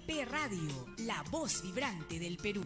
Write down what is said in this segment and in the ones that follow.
MP Radio, la voz vibrante del Perú.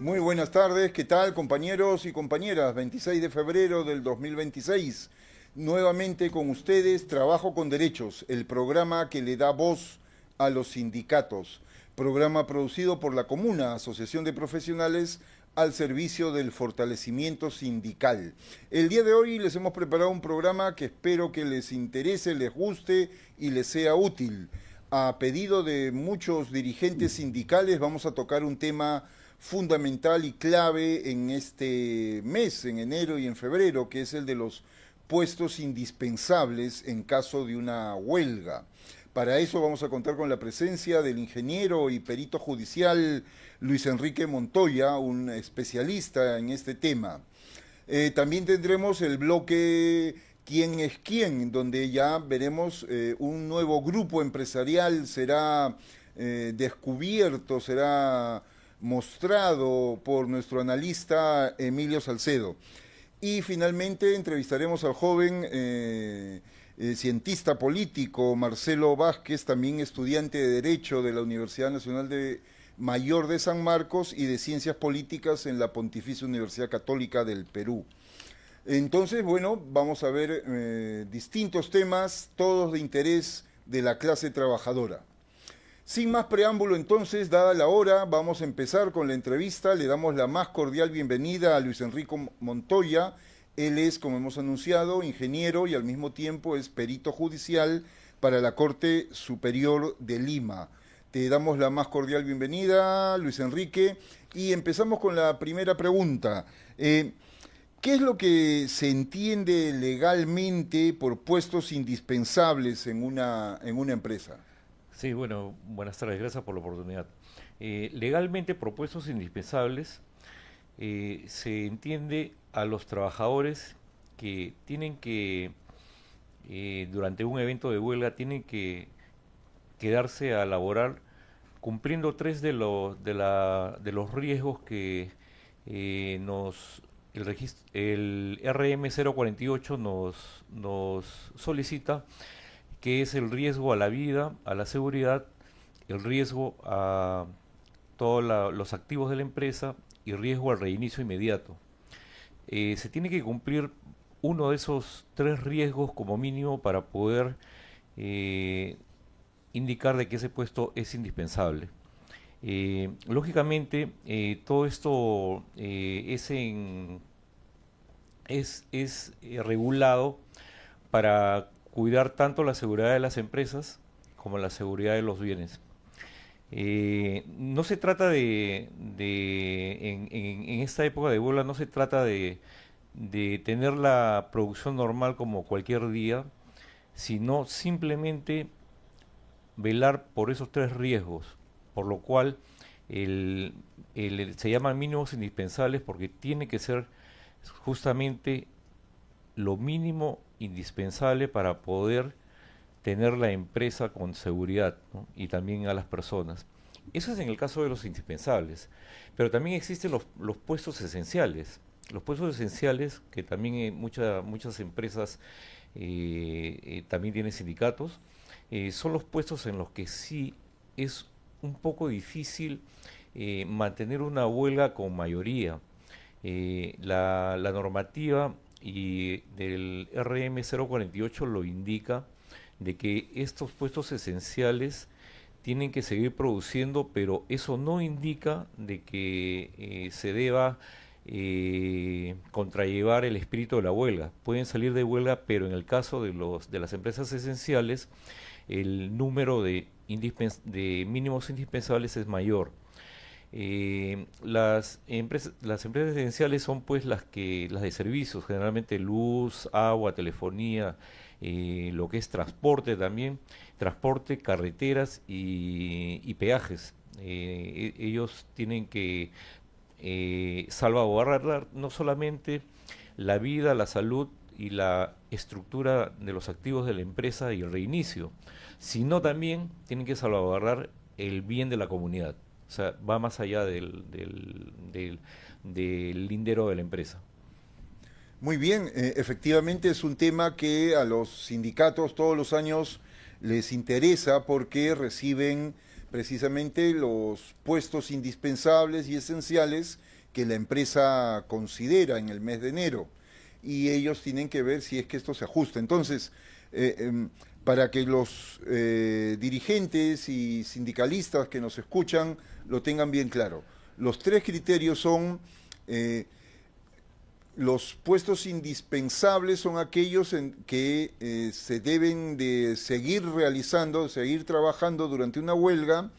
Muy buenas tardes, ¿qué tal compañeros y compañeras? 26 de febrero del 2026, nuevamente con ustedes, Trabajo con Derechos, el programa que le da voz a los sindicatos, programa producido por la Comuna, Asociación de Profesionales al servicio del fortalecimiento sindical. El día de hoy les hemos preparado un programa que espero que les interese, les guste y les sea útil. A pedido de muchos dirigentes sindicales vamos a tocar un tema fundamental y clave en este mes, en enero y en febrero, que es el de los puestos indispensables en caso de una huelga. Para eso vamos a contar con la presencia del ingeniero y perito judicial Luis Enrique Montoya, un especialista en este tema. También tendremos el bloque ¿Quién es quién?, donde ya veremos un nuevo grupo empresarial, será descubierto, será mostrado por nuestro analista Emilio Salcedo. Y finalmente entrevistaremos al joven cientista político Marcelo Vázquez, también estudiante de Derecho de la Universidad Nacional Mayor de San Marcos y de Ciencias Políticas en la Pontificia Universidad Católica del Perú. Entonces, bueno, vamos a ver distintos temas, todos de interés de la clase trabajadora. Sin más preámbulo, entonces, dada la hora, vamos a empezar con la entrevista. Le damos la más cordial bienvenida a Luis Enrique Montoya. Él es, como hemos anunciado, ingeniero y al mismo tiempo es perito judicial para la Corte Superior de Lima. Te damos la más cordial bienvenida, Luis Enrique, y empezamos con la primera pregunta. ¿Qué es lo que se entiende legalmente por puestos indispensables en una empresa? Sí, bueno, buenas tardes, gracias por la oportunidad. Legalmente, por puestos indispensables, se entiende a los trabajadores que tienen que, durante un evento de huelga, tienen que quedarse a laborar cumpliendo tres de los riesgos que el RM 048 nos solicita, que es el riesgo a la vida, a la seguridad, el riesgo a todos los activos de la empresa y riesgo al reinicio inmediato. Se tiene que cumplir uno de esos tres riesgos como mínimo para poder indicar de que ese puesto es indispensable. Lógicamente, todo esto es regulado para cuidar tanto la seguridad de las empresas como la seguridad de los bienes. No se trata en esta época de huelga, no se trata de tener la producción normal como cualquier día, sino simplemente velar por esos tres riesgos, por lo cual se llaman mínimos indispensables porque tiene que ser justamente lo mínimo indispensable para poder tener la empresa con seguridad, ¿no? Y también a las personas. Eso es en el caso de los indispensables, pero también existen los puestos esenciales. Los puestos esenciales, que también muchas empresas también tienen sindicatos, son los puestos en los que sí es un poco difícil mantener una huelga con mayoría. La normativa y del RM 048 lo indica, de que estos puestos esenciales tienen que seguir produciendo, pero eso no indica de que se deba contrallevar el espíritu de la huelga. Pueden salir de huelga, pero en el caso de las empresas esenciales, el número de mínimos indispensables es mayor. Las empresas esenciales son pues las de servicios, generalmente luz, agua, telefonía, lo que es transporte también, transporte, carreteras y peajes. Ellos tienen que salvaguardar no solamente la vida, la salud y la estructura de los activos de la empresa y el reinicio, sino también tienen que salvaguardar el bien de la comunidad. O sea, va más allá del lindero de la empresa. Muy bien, efectivamente es un tema que a los sindicatos todos los años les interesa porque reciben precisamente los puestos indispensables y esenciales que la empresa considera en el mes de enero y ellos tienen que ver si es que esto se ajusta. Entonces, para que los dirigentes y sindicalistas que nos escuchan lo tengan bien claro, los tres criterios son... los puestos indispensables son aquellos en que se deben de seguir realizando, seguir trabajando durante una huelga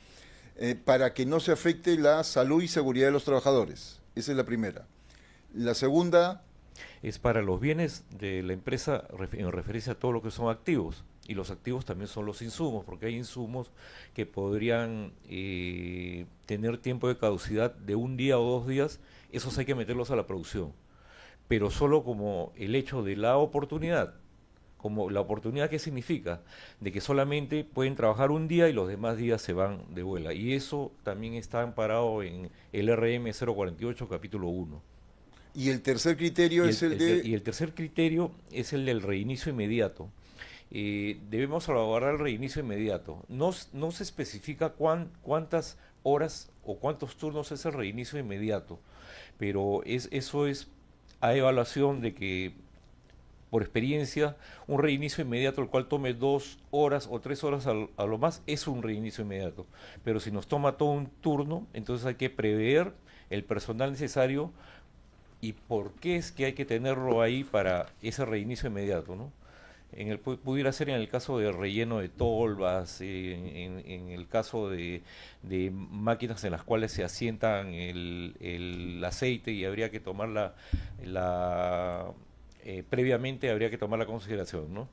para que no se afecte la salud y seguridad de los trabajadores. Esa es la primera. La segunda... Es para los bienes de la empresa en referencia a todo lo que son activos. Y los activos también son los insumos, porque hay insumos que podrían tener tiempo de caducidad de un día o 2 días. Esos hay que meterlos a la producción, pero solo como el hecho de la oportunidad. Como la oportunidad, ¿qué significa? De que solamente pueden trabajar un día y los demás días se van de huelga. Y eso también está amparado en el RM 048, capítulo 1. Y el tercer criterio es el de... Y el tercer criterio es el del reinicio inmediato. Debemos salvaguardar el reinicio inmediato. No se especifica cuántas horas o cuántos turnos es el reinicio inmediato, pero eso es a evaluación de que, por experiencia, un reinicio inmediato, el cual tome 2 horas o 3 horas a lo más, es un reinicio inmediato. Pero si nos toma todo un turno, entonces hay que prever el personal necesario y por qué es que hay que tenerlo ahí para ese reinicio inmediato, ¿no? Pudiera ser en el caso de relleno de tolvas, en el caso de máquinas en las cuales se asientan el aceite y habría que tomarla previamente habría que tomar la consideración, ¿no?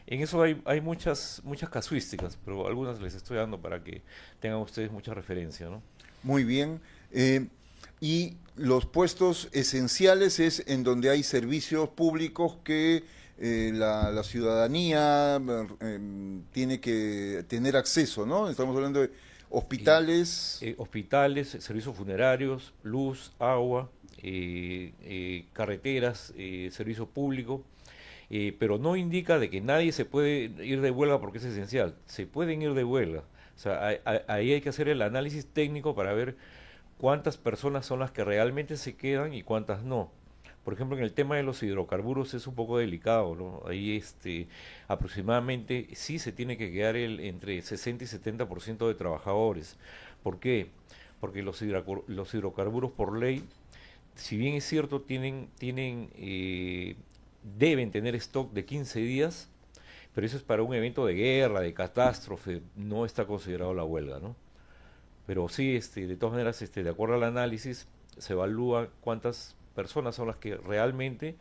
En eso hay muchas casuísticas, pero algunas les estoy dando para que tengan ustedes mucha referencia, ¿no? Muy bien. Y los puestos esenciales es en donde hay servicios públicos que la ciudadanía tiene que tener acceso, ¿no? Estamos hablando de hospitales. Hospitales, servicios funerarios, luz, agua, carreteras, servicio público, pero no indica de que nadie se puede ir de huelga porque es esencial. Se pueden ir de huelga. O sea, ahí hay que hacer el análisis técnico para ver cuántas personas son las que realmente se quedan y cuántas no. Por ejemplo, en el tema de los hidrocarburos es un poco delicado, ¿no? Ahí aproximadamente sí se tiene que quedar entre 60 y 70% de trabajadores. ¿Por qué? Porque los hidrocarburos por ley, si bien es cierto, deben tener stock de 15 días, pero eso es para un evento de guerra, de catástrofe, no está considerado la huelga, ¿no? Pero sí, de todas maneras, de acuerdo al análisis, se evalúa cuántas personas son las que realmente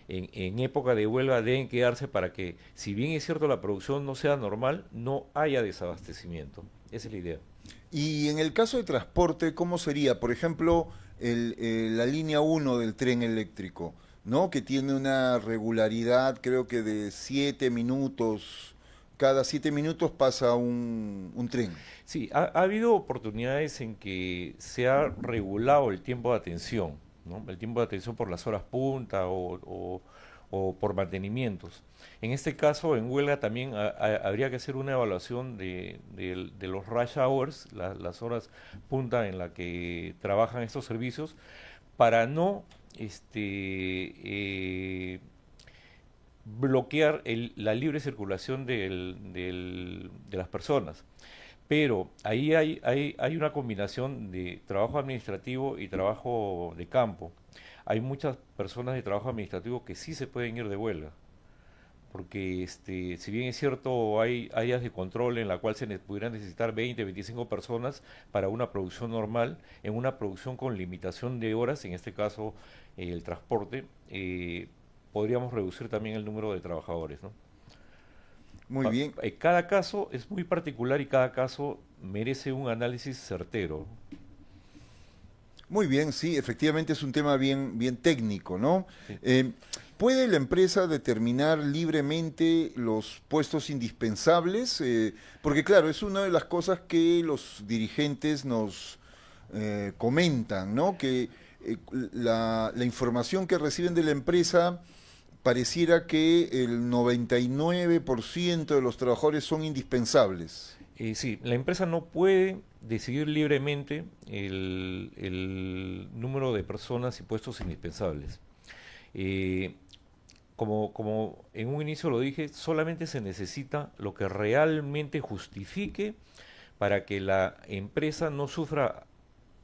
en época de huelga deben quedarse para que, si bien es cierto la producción no sea normal, no haya desabastecimiento. Esa es la idea. Y en el caso de transporte, ¿cómo sería? Por ejemplo, la línea 1 del tren eléctrico, ¿no? Que tiene una regularidad, creo que de 7 minutos. Cada 7 minutos pasa un tren. Sí, ha habido oportunidades en que se ha regulado el tiempo de atención, ¿no? El tiempo de atención por las horas punta o por mantenimientos. En este caso, en huelga también habría que hacer una evaluación de los rush hours, las horas punta en la que trabajan estos servicios, para no bloquear la libre circulación de las personas. Pero ahí hay una combinación de trabajo administrativo y trabajo de campo. Hay muchas personas de trabajo administrativo que sí se pueden ir de huelga, porque si bien es cierto, hay áreas de control en la cual pudieran necesitar 20, 25 personas para una producción normal, en una producción con limitación de horas, en este caso el transporte, podríamos reducir también el número de trabajadores, ¿no? Muy bien. Cada caso es muy particular y cada caso merece un análisis certero. Muy bien, sí, efectivamente es un tema bien, bien técnico, ¿no? Sí. ¿Puede la empresa determinar libremente los puestos indispensables? Porque claro, es una de las cosas que los dirigentes nos comentan, ¿no? Que la información que reciben de la empresa pareciera que el 99% de los trabajadores son indispensables. Sí, la empresa no puede decidir libremente el número de personas y puestos indispensables. Eh, como en un inicio lo dije, solamente se necesita lo que realmente justifique para que la empresa no sufra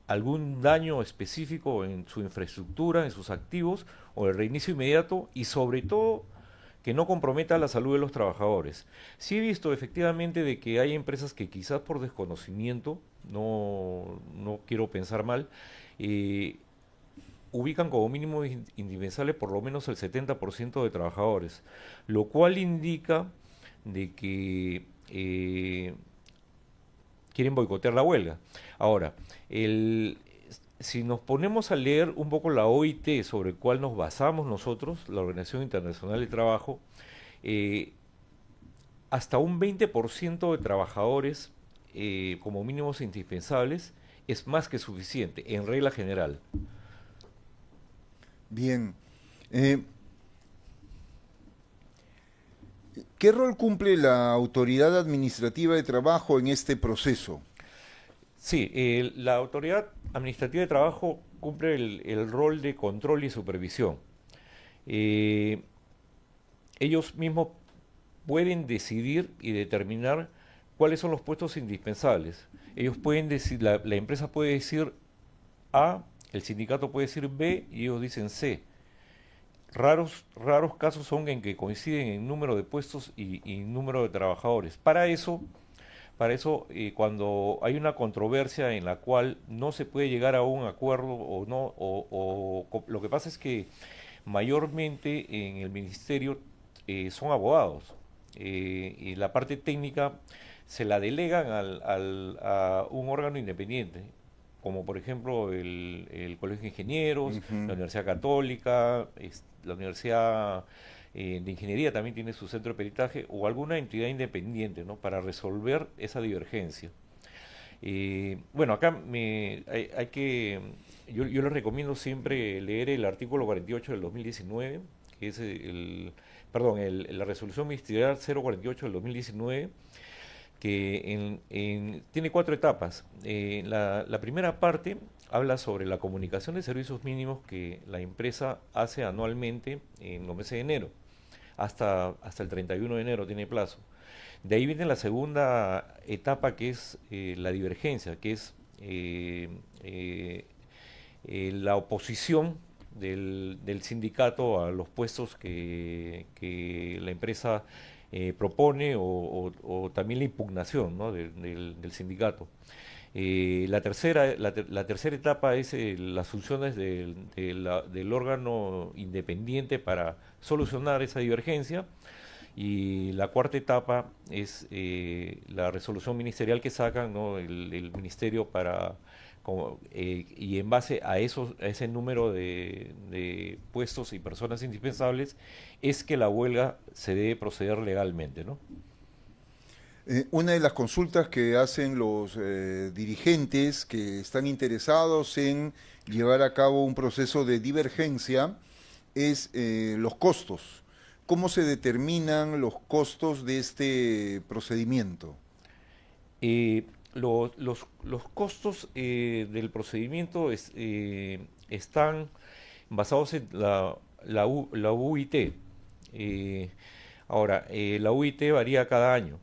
algún daño específico en su infraestructura, en sus activos, o el reinicio inmediato y sobre todo que no comprometa la salud de los trabajadores. Sí he visto efectivamente de que hay empresas que quizás por desconocimiento, no quiero pensar mal, eh, ubican como mínimo indispensable por lo menos el 70% de trabajadores, lo cual indica de que quieren boicotear la huelga. Ahora, si nos ponemos a leer un poco la OIT sobre el cual nos basamos nosotros, la Organización Internacional del Trabajo, eh, hasta un 20% de trabajadores como mínimos indispensables es más que suficiente, en regla general. Bien. Eh, ¿Qué rol cumple la Autoridad Administrativa de Trabajo en este proceso? Sí, la Autoridad Administrativa de Trabajo cumple el rol de control y supervisión. Eh, Ellos mismos pueden decidir y determinar cuáles son los puestos indispensables. Ellos pueden decir, la empresa puede decir A, el sindicato puede decir B y ellos dicen C. Raros casos son en que coinciden en número de puestos y número de trabajadores. Para eso, cuando hay una controversia en la cual no se puede llegar a un acuerdo o no, lo que pasa es que mayormente en el ministerio son abogados y la parte técnica se la delegan a un órgano independiente, como por ejemplo el Colegio de Ingenieros, la Ujú. Universidad Católica, la Universidad de Ingeniería también tiene su centro de peritaje o alguna entidad independiente, ¿no? Para resolver esa divergencia. Bueno, acá yo les recomiendo siempre leer el artículo 48 del 2019, que es la resolución ministerial 048 del 2019, que tiene cuatro etapas. La primera parte habla sobre la comunicación de servicios mínimos que la empresa hace anualmente en los meses de enero. Hasta el 31 de enero tiene plazo. De ahí viene la segunda etapa, que es la divergencia, que es la oposición del sindicato a los puestos que la empresa propone o también la impugnación, ¿no? del sindicato. La tercera etapa es las funciones del órgano independiente para solucionar esa divergencia. Y la cuarta etapa es la resolución ministerial que sacan, ¿no? el ministerio y en base a ese número de puestos y personas indispensables es que la huelga se debe proceder legalmente, ¿no? Una de las consultas que hacen los dirigentes que están interesados en llevar a cabo un proceso de divergencia es los costos. ¿Cómo se determinan los costos de este procedimiento? Los costos del procedimiento están basados en la UIT. Ahora, la UIT varía cada año.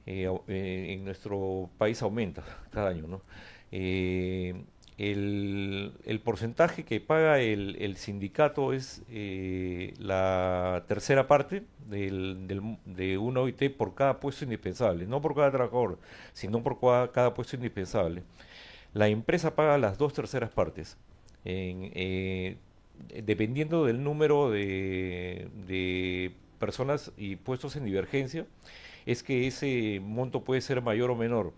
En nuestro país aumenta cada año, ¿no? el porcentaje que paga el sindicato es la tercera parte de una OIT por cada puesto indispensable, no por cada trabajador, sino por cada puesto indispensable. La empresa paga las dos terceras partes, dependiendo del número de personas y puestos en divergencia, es que ese monto puede ser mayor o menor.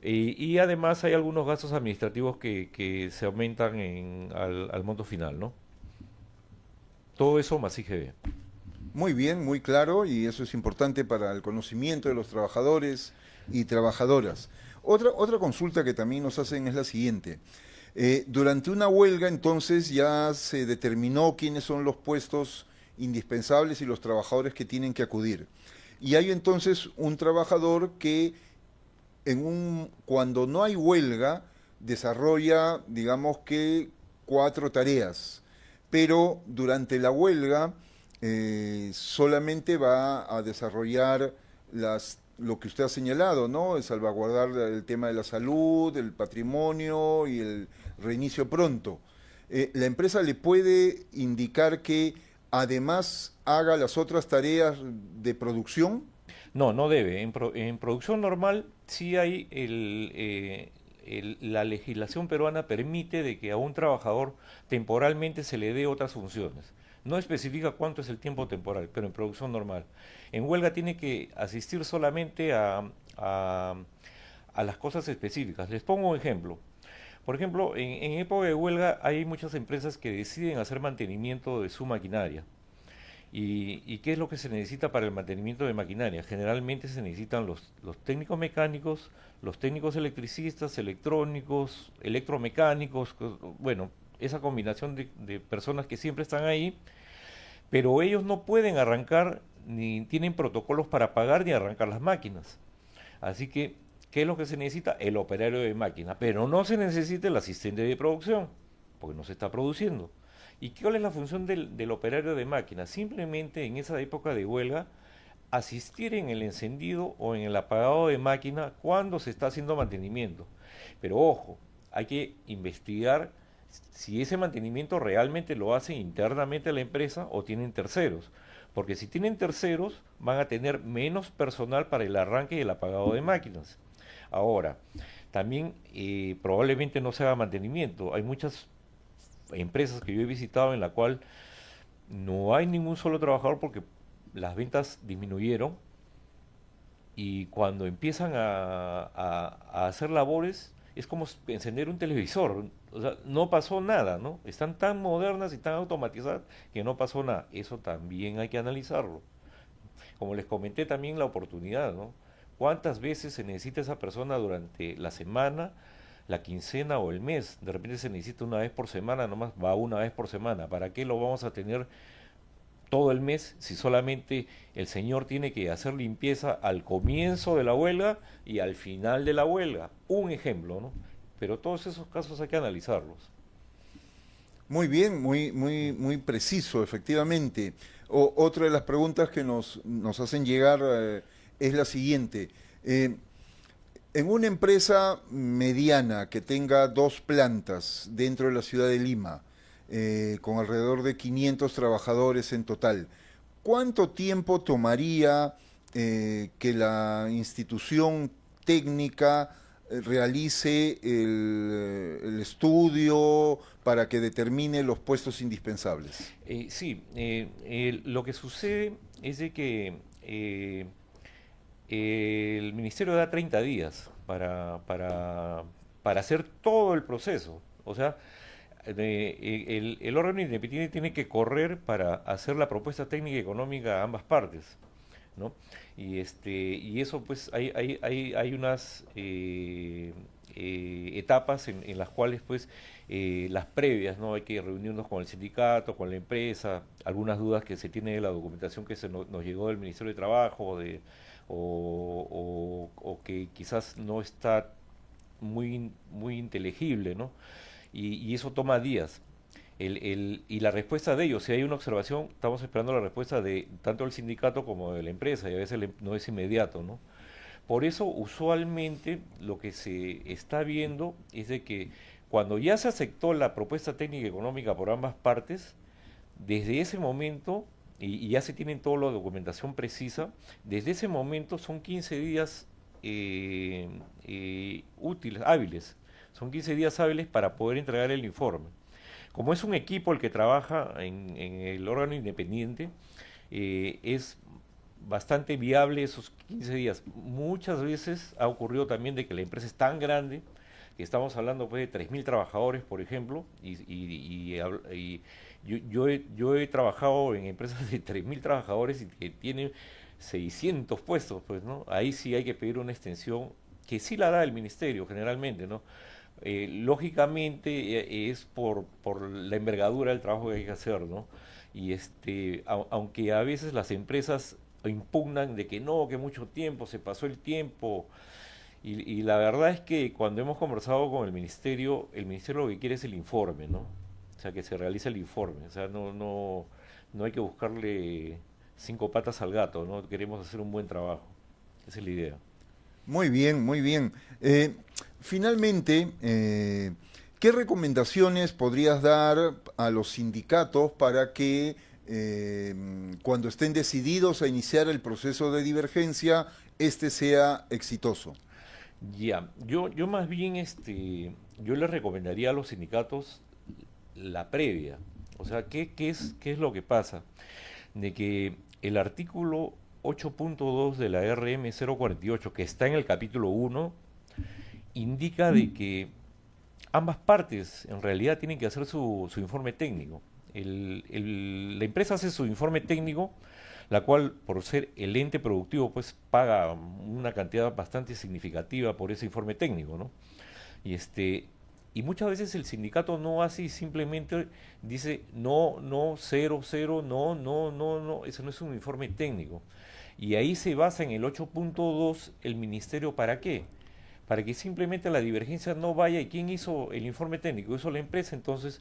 Y además hay algunos gastos administrativos que se aumentan al monto final, ¿no? Todo eso más IGB. Muy bien, muy claro, y eso es importante para el conocimiento de los trabajadores y trabajadoras. Otra consulta que también nos hacen es la siguiente. Durante una huelga, entonces, ya se determinó quiénes son los puestos indispensables y los trabajadores que tienen que acudir. Y hay entonces un trabajador que cuando no hay huelga, desarrolla, digamos que, 4 tareas, pero durante la huelga solamente va a desarrollar lo que usted ha señalado, ¿no? Es salvaguardar el tema de la salud, el patrimonio y el reinicio pronto. La empresa le puede indicar que además haga las otras tareas de producción. No, no debe. En producción normal sí hay la legislación peruana permite de que a un trabajador temporalmente se le dé otras funciones. No especifica cuánto es el tiempo temporal, pero en producción normal. En huelga tiene que asistir solamente a las cosas específicas. Les pongo un ejemplo. Por ejemplo, en época de huelga hay muchas empresas que deciden hacer mantenimiento de su maquinaria. ¿Y qué es lo que se necesita para el mantenimiento de maquinaria? Generalmente se necesitan los técnicos mecánicos, los técnicos electricistas, electrónicos, electromecánicos, bueno, esa combinación de personas que siempre están ahí, pero ellos no pueden arrancar, ni tienen protocolos para pagar ni arrancar las máquinas. Así que, ¿qué es lo que se necesita? El operario de máquina, pero no se necesita el asistente de producción, porque no se está produciendo. ¿Y cuál es la función del operario de máquina? Simplemente en esa época de huelga, asistir en el encendido o en el apagado de máquina cuando se está haciendo mantenimiento. Pero ojo, hay que investigar si ese mantenimiento realmente lo hace internamente la empresa o tienen terceros. Porque si tienen terceros, van a tener menos personal para el arranque y el apagado de máquinas. Ahora, también probablemente no se haga mantenimiento. Hay muchas empresas que yo he visitado en la cual no hay ningún solo trabajador porque las ventas disminuyeron y cuando empiezan a hacer labores es como encender un televisor, o sea, no pasó nada, ¿no? Están tan modernas y tan automatizadas que no pasó nada. Eso también hay que analizarlo. Como les comenté también la oportunidad, ¿no? ¿Cuántas veces se necesita esa persona durante la semana, la quincena o el mes? De repente se necesita una vez por semana, nomás va una vez por semana. ¿Para qué lo vamos a tener todo el mes si solamente el señor tiene que hacer limpieza al comienzo de la huelga y al final de la huelga? Un ejemplo, ¿no? Pero todos esos casos hay que analizarlos. Muy bien, muy preciso, efectivamente. Otra de las preguntas que nos hacen llegar es la siguiente. En una empresa mediana que tenga 2 plantas dentro de la ciudad de Lima, con alrededor de 500 trabajadores en total, ¿cuánto tiempo tomaría que la institución técnica realice el estudio para que determine los puestos indispensables? Sí, lo que sucede es de que el ministerio da 30 días para hacer todo el proceso. O sea, el órgano independiente tiene que correr para hacer la propuesta técnica y económica a ambas partes, ¿no? Y eso pues hay unas etapas en las cuales pues las previas, ¿no? Hay que reunirnos con el sindicato, con la empresa, algunas dudas que se tiene de la documentación que nos llegó del Ministerio de Trabajo o que quizás no está muy inteligible, ¿no? Y eso toma días. Y la respuesta de ellos, si hay una observación, estamos esperando la respuesta de tanto el sindicato como de la empresa, y a veces no es inmediato, ¿no? Por eso, usualmente, lo que se está viendo es de que cuando ya se aceptó la propuesta técnica y económica por ambas partes, desde ese momento, y ya se tienen toda la documentación precisa, desde ese momento son 15 días hábiles, son 15 días hábiles para poder entregar el informe. Como es un equipo el que trabaja en el órgano independiente, es bastante viable esos 15 días. Muchas veces ha ocurrido también de que la empresa es tan grande, que estamos hablando pues, de 3.000 trabajadores, por ejemplo, y yo he trabajado en empresas de 3.000 trabajadores y que tienen 600 puestos, pues, ¿no? Ahí sí hay que pedir una extensión, que sí la da el ministerio generalmente, ¿no? Lógicamente es por la envergadura del trabajo que hay que hacer, ¿no? Y aunque a veces las empresas impugnan de que no, que mucho tiempo, se pasó el tiempo, y la verdad es que cuando hemos conversado con el ministerio lo que quiere es el informe, ¿no? O sea, que se realice el informe, o sea, no hay que buscarle 5 patas al gato, ¿no? Queremos hacer un buen trabajo, esa es la idea. Muy bien, muy bien. Finalmente, ¿qué recomendaciones podrías dar a los sindicatos para que cuando estén decididos a iniciar el proceso de divergencia, este sea exitoso? Ya, yo más bien, yo les recomendaría a los sindicatos la previa. O sea, ¿qué es lo que pasa? De que el artículo 8.2 de la RM 048, que está en el capítulo 1, indica de que ambas partes en realidad tienen que hacer su informe técnico. La empresa hace su informe técnico, la cual por ser el ente productivo pues paga una cantidad bastante significativa por ese informe técnico, ¿no? Y y muchas veces el sindicato no hace y simplemente dice no, no, cero, cero, no, no, no, no, eso no es un informe técnico. Y ahí se basa en el 8.2 el ministerio, ¿para qué? Para que simplemente la divergencia no vaya. ¿Y quién hizo el informe técnico? Hizo la empresa. Entonces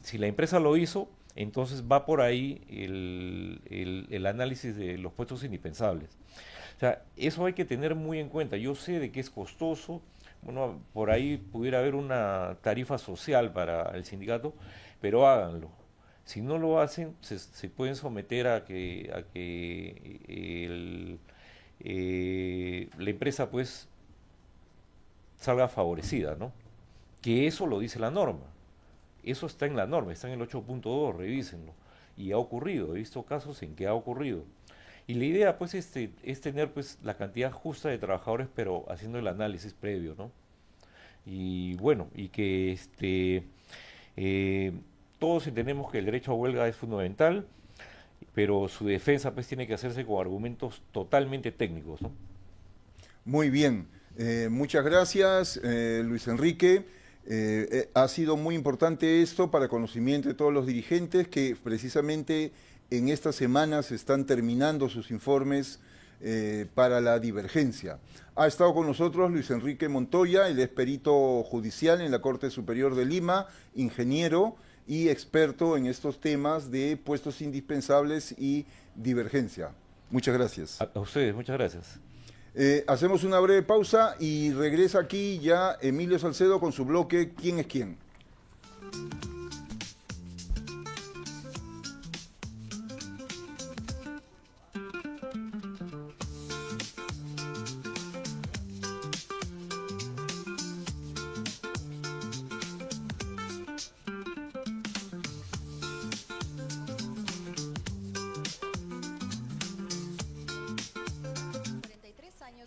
si la empresa lo hizo, entonces va por ahí el análisis de los puestos indispensables. O sea, eso hay que tener muy en cuenta. Yo sé de que es costoso, bueno, por ahí pudiera haber una tarifa social para el sindicato, pero háganlo. Si no lo hacen, se pueden someter a que la empresa pues salga favorecida, ¿no? Que eso lo dice la norma. Eso está en la norma, está en el 8.2, revísenlo. Y ha ocurrido, he visto casos en que ha ocurrido. Y la idea pues es tener pues la cantidad justa de trabajadores, pero haciendo el análisis previo, ¿no? Y bueno, y que todos entendemos que el derecho a huelga es fundamental, pero su defensa pues tiene que hacerse con argumentos totalmente técnicos, ¿no? Muy bien, muchas gracias, Luis Enrique. Ha sido muy importante esto para conocimiento de todos los dirigentes que precisamente en estas semanas están terminando sus informes para la divergencia. Ha estado con nosotros Luis Enrique Montoya, él es perito judicial en la Corte Superior de Lima, ingeniero y experto en estos temas de puestos indispensables y divergencia. Muchas gracias. A ustedes, muchas gracias. Hacemos una breve pausa y regresa aquí ya Emilio Salcedo con su bloque ¿Quién es quién?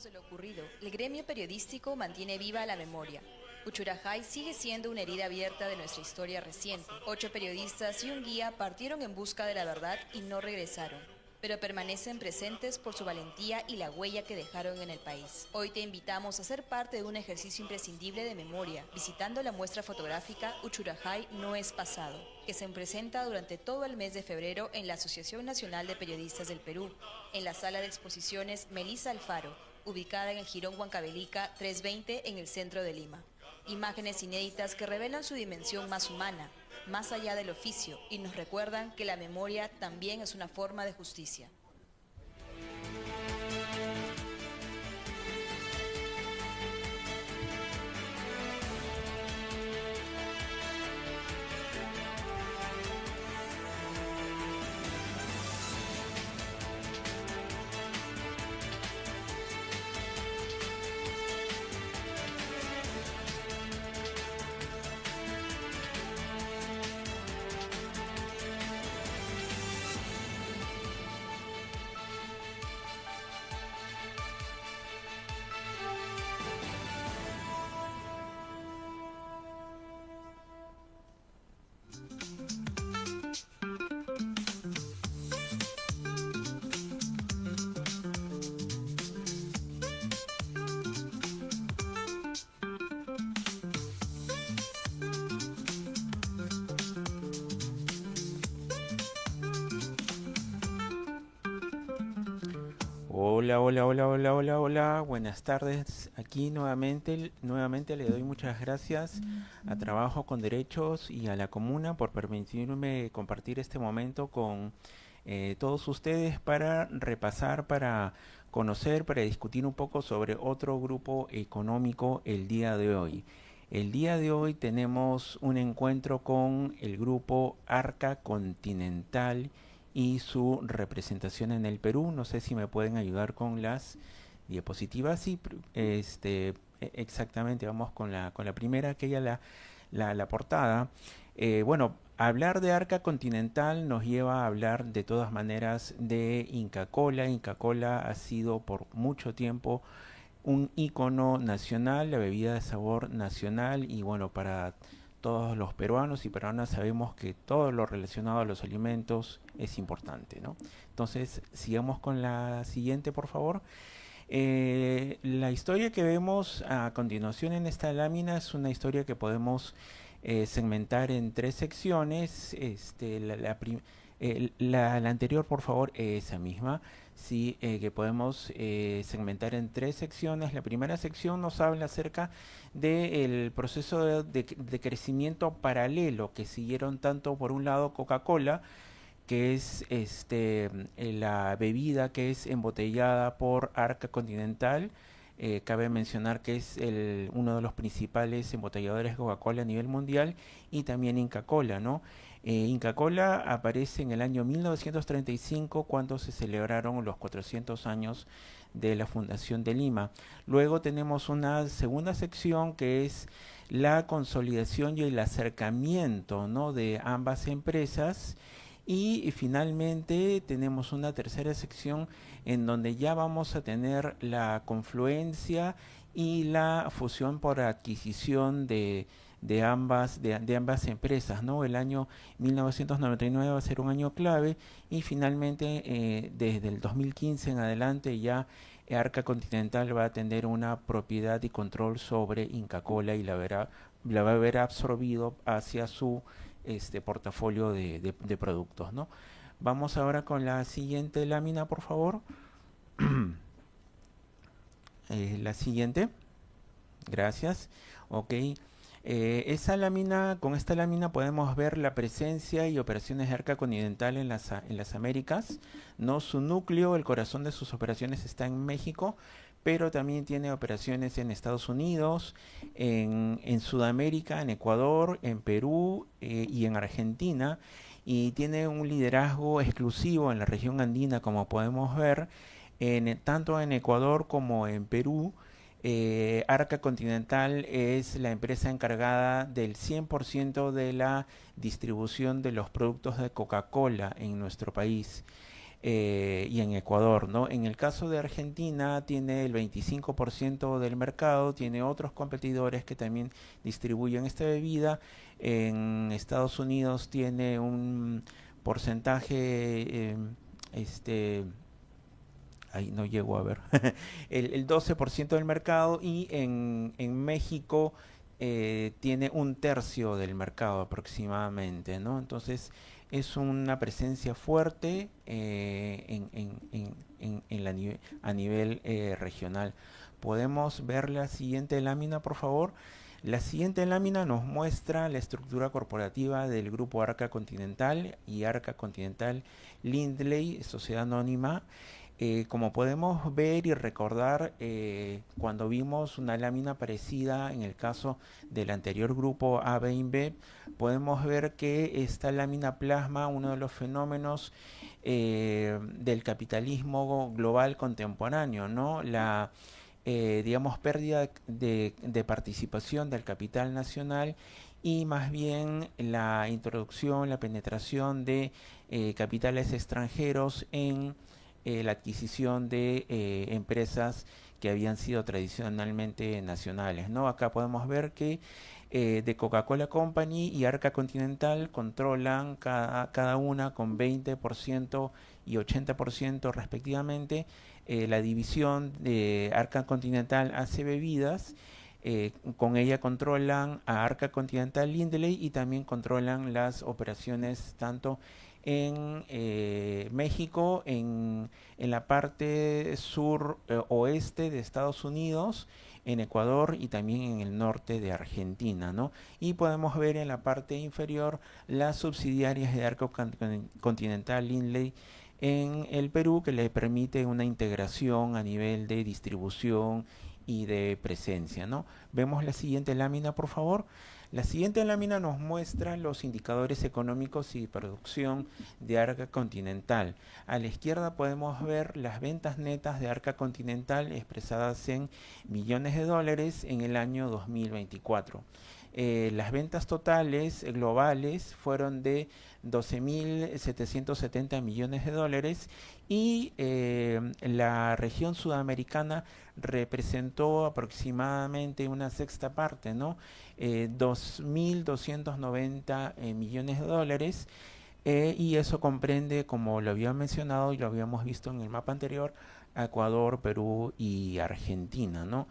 De lo ocurrido, el gremio periodístico mantiene viva la memoria. Uchurajay sigue siendo una herida abierta de nuestra historia reciente. 8 periodistas y un guía partieron en busca de la verdad y no regresaron, pero permanecen presentes por su valentía y la huella que dejaron en el país. Hoy te invitamos a ser parte de un ejercicio imprescindible de memoria, visitando la muestra fotográfica Uchurajay no es pasado, que se presenta durante todo el mes de febrero en la Asociación Nacional de Periodistas del Perú, en la sala de exposiciones Melissa Alfaro, ubicada en el Jirón Huancavelica 320 en el centro de Lima. Imágenes inéditas que revelan su dimensión más humana, más allá del oficio, y nos recuerdan que la memoria también es una forma de justicia. Hola, hola, hola, hola, hola, hola. Buenas tardes. Aquí nuevamente le doy muchas gracias a Trabajo con Derechos y a la Comuna por permitirme compartir este momento con todos ustedes para repasar, para conocer, para discutir un poco sobre otro grupo económico el día de hoy. El día de hoy tenemos un encuentro con el grupo Arca Continental y su representación en el Perú. No sé si me pueden ayudar con las diapositivas. Sí, exactamente, vamos con la primera, aquella la portada. Bueno, hablar de Arca Continental nos lleva a hablar de todas maneras de Inca Kola. Inca Kola ha sido por mucho tiempo un ícono nacional, la bebida de sabor nacional, y bueno, para todos los peruanos y peruanas sabemos que todo lo relacionado a los alimentos es importante, ¿no? Entonces, sigamos con la siguiente, por favor. La historia que vemos a continuación en esta lámina es una historia que podemos segmentar en tres secciones. La anterior, por favor, esa misma. Sí, que podemos segmentar en tres secciones. La primera sección nos habla acerca del proceso de crecimiento paralelo que siguieron tanto por un lado Coca-Cola, que es la bebida que es embotellada por Arca Continental. Cabe mencionar que es uno de los principales embotelladores de Coca-Cola a nivel mundial, y también Inca Kola, ¿no? Inca Kola aparece en el año 1935 cuando se celebraron los 400 años de la fundación de Lima. Luego tenemos una segunda sección que es la consolidación y el acercamiento, ¿no?, de ambas empresas. Y finalmente tenemos una tercera sección en donde ya vamos a tener la confluencia y la fusión por adquisición de ambas empresas, ¿no? El año 1999 va a ser un año clave, y finalmente desde el 2015 en adelante ya Arca Continental va a tener una propiedad y control sobre Inca Kola y la va a haber absorbido hacia su portafolio de productos, ¿no? Vamos ahora con la siguiente lámina, por favor. La siguiente. Gracias. Ok. Con esta lámina podemos ver la presencia y operaciones de Arca Continental en las Américas, ¿no? Su núcleo, el corazón de sus operaciones está en México, pero también tiene operaciones en Estados Unidos, en Sudamérica, en Ecuador, en Perú y en Argentina, y tiene un liderazgo exclusivo en la región andina, como podemos ver, tanto en Ecuador como en Perú. Arca Continental es la empresa encargada del 100% de la distribución de los productos de Coca-Cola en nuestro país. Y en Ecuador, ¿no? En el caso de Argentina tiene el 25% del mercado, tiene otros competidores que también distribuyen esta bebida. En Estados Unidos tiene un porcentaje, ahí no llego a ver, el 12% del mercado, y en México tiene un tercio del mercado aproximadamente, ¿no? Entonces es una presencia fuerte a nivel regional. Podemos ver la siguiente lámina, por favor. La siguiente lámina nos muestra la estructura corporativa del grupo Arca Continental y Arca Continental Lindley, sociedad anónima. Como podemos ver y recordar, cuando vimos una lámina parecida en el caso del anterior grupo AB InBev, podemos ver que esta lámina plasma uno de los fenómenos del capitalismo global contemporáneo, ¿no? La digamos, pérdida de participación del capital nacional, y más bien la introducción, la penetración de capitales extranjeros en la adquisición de empresas que habían sido tradicionalmente nacionales, ¿no? Acá podemos ver que de Coca-Cola Company y Arca Continental controlan cada una con 20% y 80% respectivamente. La división de Arca Continental hace bebidas. Con ella controlan a Arca Continental Lindley y también controlan las operaciones tanto en México, en la parte sur oeste de Estados Unidos, en Ecuador y también en el norte de Argentina, ¿no? Y podemos ver en la parte inferior las subsidiarias de Arca Continental Lindley en el Perú, que le permite una integración a nivel de distribución y de presencia, ¿no? Vemos la siguiente lámina, por favor. La siguiente lámina nos muestra los indicadores económicos y producción de Arca Continental. A la izquierda podemos ver las ventas netas de Arca Continental expresadas en millones de dólares en el año 2024. Las ventas totales globales fueron de 12.770 millones de dólares y la región sudamericana representó aproximadamente una sexta parte, ¿no? 2.290 millones de dólares, y eso comprende, como lo había mencionado y lo habíamos visto en el mapa anterior, Ecuador, Perú y Argentina, ¿no?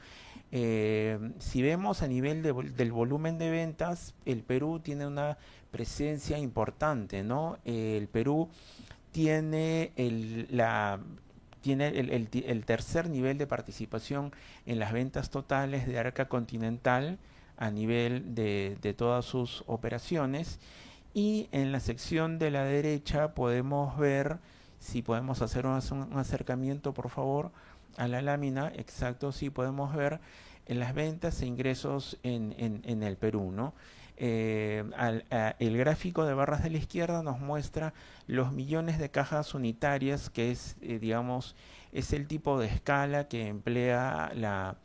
Si vemos a nivel del volumen de ventas, el Perú tiene una presencia importante, ¿no? El Perú tiene el tercer nivel de participación en las ventas totales de Arca Continental a nivel de todas sus operaciones. Y en la sección de la derecha podemos ver, si podemos hacer un acercamiento, por favor, a la lámina, exacto, sí podemos ver en las ventas e ingresos en el Perú, ¿no? El gráfico de barras de la izquierda nos muestra los millones de cajas unitarias, que es, digamos, es el tipo de escala que emplea la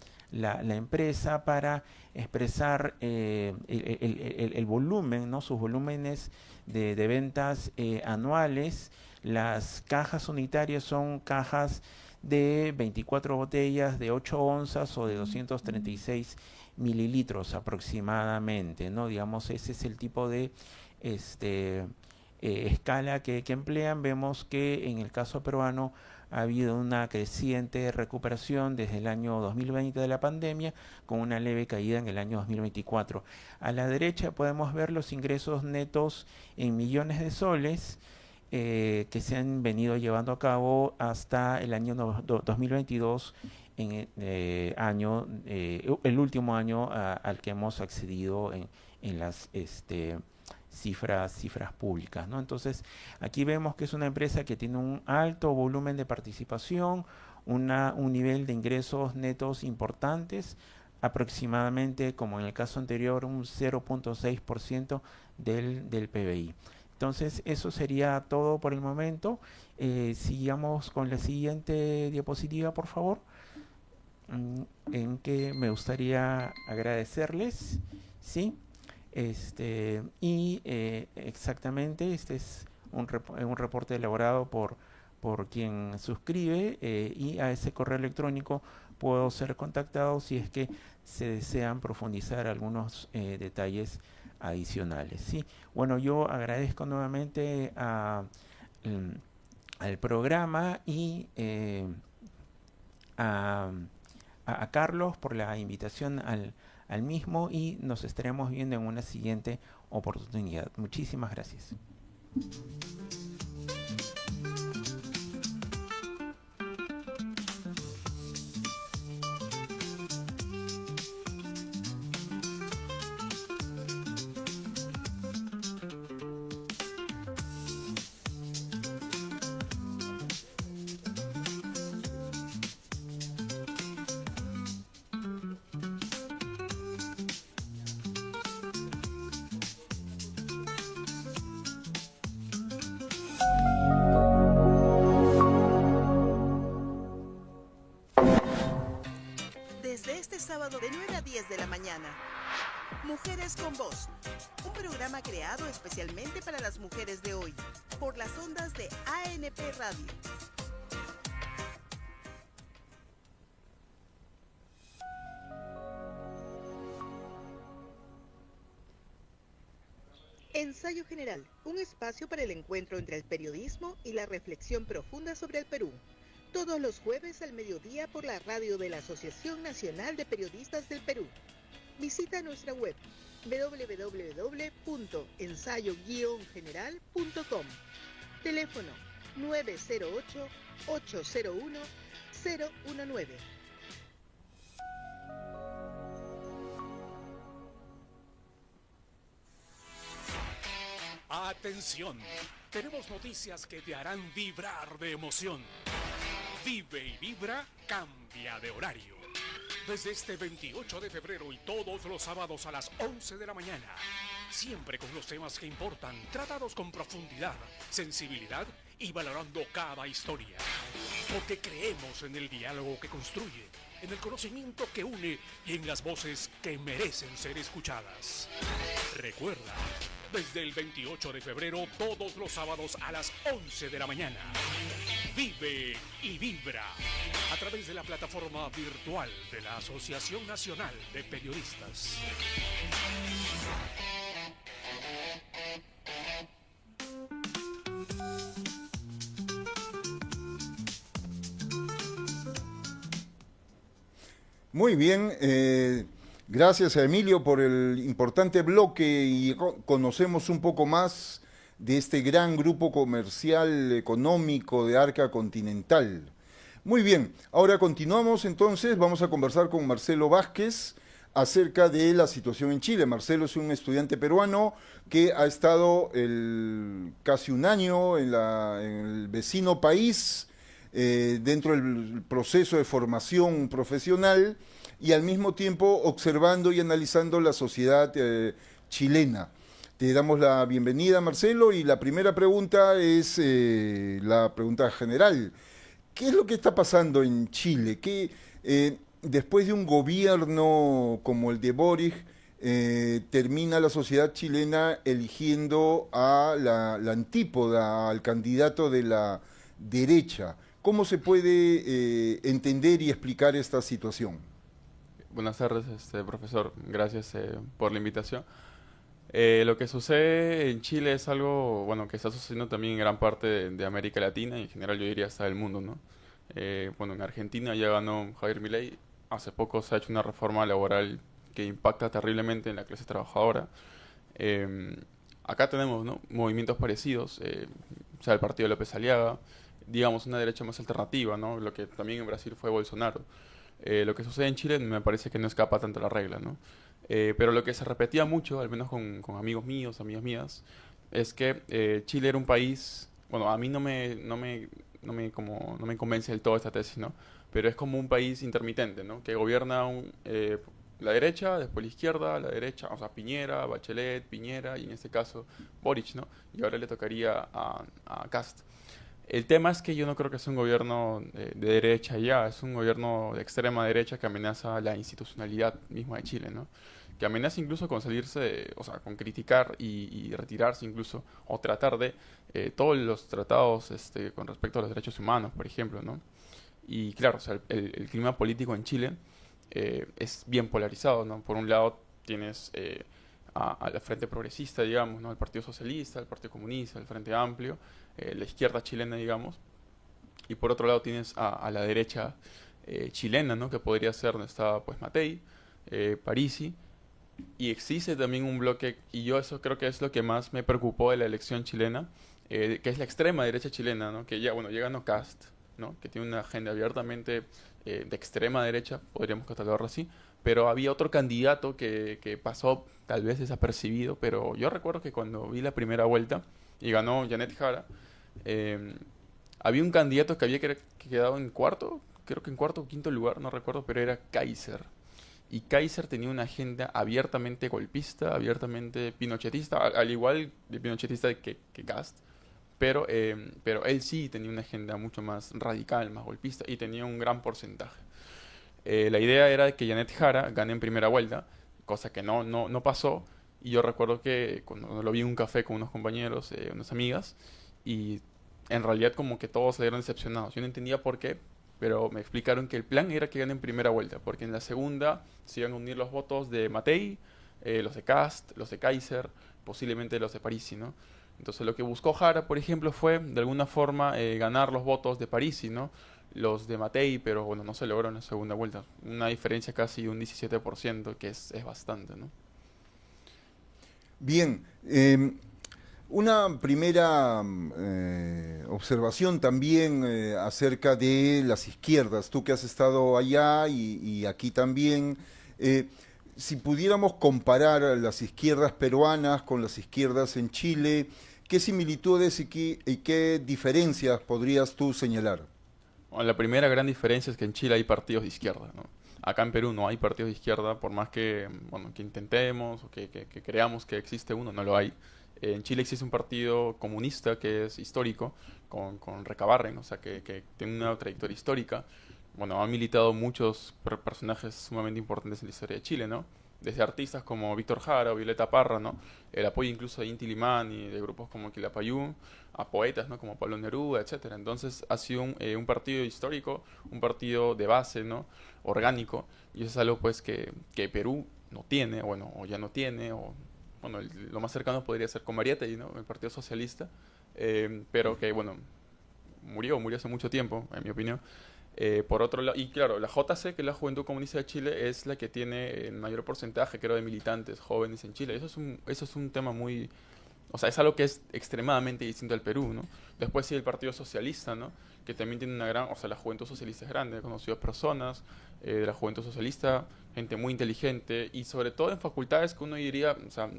empresa para expresar el volumen, ¿no? Sus volúmenes de ventas anuales. Las cajas unitarias son cajas de 24 botellas de 8 onzas o de 236 mililitros aproximadamente, ¿no? Digamos, ese es el tipo de escala que emplean. Vemos que en el caso peruano ha habido una creciente recuperación desde el año 2020 de la pandemia, con una leve caída en el año 2024. A la derecha podemos ver los ingresos netos en millones de soles, que se han venido llevando a cabo hasta el año 2022, en el último año al que hemos accedido en las cifras públicas, ¿no? Entonces, aquí vemos que es una empresa que tiene un alto volumen de participación, un nivel de ingresos netos importantes, aproximadamente, como en el caso anterior, un 0.6% del PBI. Entonces, eso sería todo por el momento. Sigamos con la siguiente diapositiva, por favor, en que me gustaría agradecerles, ¿sí? Exactamente, este es un reporte elaborado por quien suscribe, y a ese correo electrónico puedo ser contactado si es que se desean profundizar algunos detalles adicionales, ¿sí? Bueno, yo agradezco nuevamente al programa y a Carlos por la invitación al mismo, y nos estaremos viendo en una siguiente oportunidad. Muchísimas gracias. Desde este sábado de 9 a 10 de la mañana, Mujeres con Voz, un programa creado especialmente para las mujeres de hoy, por las ondas de ANP Radio. Ensayo General, un espacio para el encuentro entre el periodismo y la reflexión profunda sobre el Perú. Todos los jueves al mediodía por la radio de la Asociación Nacional de Periodistas del Perú. Visita nuestra web www.ensayo-general.com. Teléfono 908-801-019. Atención, tenemos noticias que te harán vibrar de emoción. Vive y Vibra cambia de horario. Desde este 28 de febrero y todos los sábados a las 11 de la mañana. Siempre con los temas que importan, tratados con profundidad, sensibilidad y valorando cada historia. Porque creemos en el diálogo que construye, en el conocimiento que une y en las voces que merecen ser escuchadas. Recuerda, desde el 28 de febrero, todos los sábados a las 11 de la mañana. Vive y Vibra a través de la plataforma virtual de la Asociación Nacional de Periodistas. Muy bien, gracias a Emilio por el importante bloque y conocemos un poco más de este gran grupo comercial económico de Arca Continental. Muy bien, ahora continuamos entonces, vamos a conversar con Marcelo Vázquez acerca de la situación en Chile. Marcelo es un estudiante peruano que ha estado casi un año en el vecino país, dentro del proceso de formación profesional y al mismo tiempo observando y analizando la sociedad chilena. Te damos la bienvenida, Marcelo, y la primera pregunta es la pregunta general. ¿Qué es lo que está pasando en Chile? Después de un gobierno como el de Boric, termina la sociedad chilena eligiendo a la antípoda, al candidato de la derecha? ¿Cómo se puede entender y explicar esta situación? Buenas tardes, profesor. Gracias por la invitación. Lo que sucede en Chile es algo, bueno, que está sucediendo también en gran parte de América Latina y en general yo diría hasta del mundo, ¿no? Bueno, en Argentina ya ganó Javier Milei. Hace poco se ha hecho una reforma laboral que impacta terriblemente en la clase trabajadora. Acá tenemos, ¿no?, movimientos parecidos, o sea, el partido de López Aliaga, digamos una derecha más alternativa, ¿no?, lo que también en Brasil fue Bolsonaro. Lo que sucede en Chile me parece que no escapa tanto a la regla, ¿no? Pero lo que se repetía mucho, al menos con amigos míos, amigas mías, es que Chile era un país, bueno, a mí no me convence del todo esta tesis, ¿no? Pero es como un país intermitente, ¿no?, que gobierna la derecha, después la izquierda, la derecha, o sea, Piñera, Bachelet, Piñera, y en este caso Boric, ¿no? Y ahora le tocaría a Kast. El tema es que yo no creo que sea un gobierno de derecha ya, es un gobierno de extrema derecha que amenaza la institucionalidad misma de Chile, ¿no? Que amenaza incluso con salirse, o sea, con criticar y retirarse incluso, o tratar de todos los tratados con respecto a los derechos humanos, por ejemplo, ¿no? Y claro, o sea, el clima político en Chile es bien polarizado, ¿no? Por un lado tienes a la Frente Progresista, digamos, ¿no?, el Partido Socialista, el Partido Comunista, el Frente Amplio, la izquierda chilena, digamos, y por otro lado tienes a la derecha chilena, ¿no?, que podría ser donde está pues Matei, Parisi, y existe también un bloque, y yo eso creo que es lo que más me preocupó de la elección chilena, que es la extrema derecha chilena, ¿no?, que ya, bueno, ya ganó Kast, ¿no?, que tiene una agenda abiertamente de extrema derecha, podríamos catalogarlo así, pero había otro candidato que pasó tal vez desapercibido, pero yo recuerdo que cuando vi la primera vuelta y ganó Janet Jara, había un candidato que había quedado en cuarto, creo que en cuarto o quinto lugar, no recuerdo, pero era Kaiser. Y Kaiser tenía una agenda abiertamente golpista, abiertamente pinochetista, al igual de pinochetista que Kast, pero él sí tenía una agenda mucho más radical, más golpista, y tenía un gran porcentaje. La idea era que Janet Jara gane en primera vuelta, cosa que no pasó, y yo recuerdo que cuando lo vi en un café con unos compañeros, unas amigas, y en realidad como que todos salieron decepcionados. Yo no entendía por qué, pero me explicaron que el plan era que gane en primera vuelta, porque en la segunda se iban a unir los votos de Matei, los de Kast, los de Kaiser, posiblemente los de Parisi, ¿no? Entonces lo que buscó Jara, por ejemplo, fue de alguna forma ganar los votos de Parisi, ¿no?, los de Matei, pero bueno, no se logró en la segunda vuelta. Una diferencia casi de un 17%, que es bastante, ¿no? Bien, Una primera observación también acerca de las izquierdas, tú que has estado allá y aquí también, si pudiéramos comparar las izquierdas peruanas con las izquierdas en Chile, ¿qué similitudes y qué diferencias podrías tú señalar? Bueno, la primera gran diferencia es que en Chile hay partidos de izquierda, ¿no? Acá en Perú no hay partidos de izquierda, por más que, bueno, que intentemos o que creamos que existe uno, no lo hay. En Chile existe un partido comunista que es histórico, con Recabarren, o sea, que tiene una trayectoria histórica. Bueno, han militado muchos personajes sumamente importantes en la historia de Chile, ¿no? Desde artistas como Víctor Jara o Violeta Parra, ¿no? El apoyo incluso de Inti Limán y de grupos como Quilapayún, a poetas, ¿no? Como Pablo Neruda, etcétera. Entonces ha sido un partido histórico, un partido de base, ¿no? Orgánico, y eso es algo pues que Perú no tiene, bueno, o ya no tiene, o bueno, lo más cercano podría ser con Mariátegui, ¿no? El Partido Socialista, pero que, bueno, murió hace mucho tiempo, en mi opinión. Por otro lado, y claro, la JC, que es la Juventud Comunista de Chile, es la que tiene el mayor porcentaje, creo, de militantes jóvenes en Chile. Eso es un tema muy... O sea, es algo que es extremadamente distinto al Perú, ¿no? Después sí el Partido Socialista, ¿no? Que también tiene una gran... O sea, la Juventud Socialista es grande, he conocido personas de la Juventud Socialista, gente muy inteligente, y sobre todo en facultades que uno diría, o sea,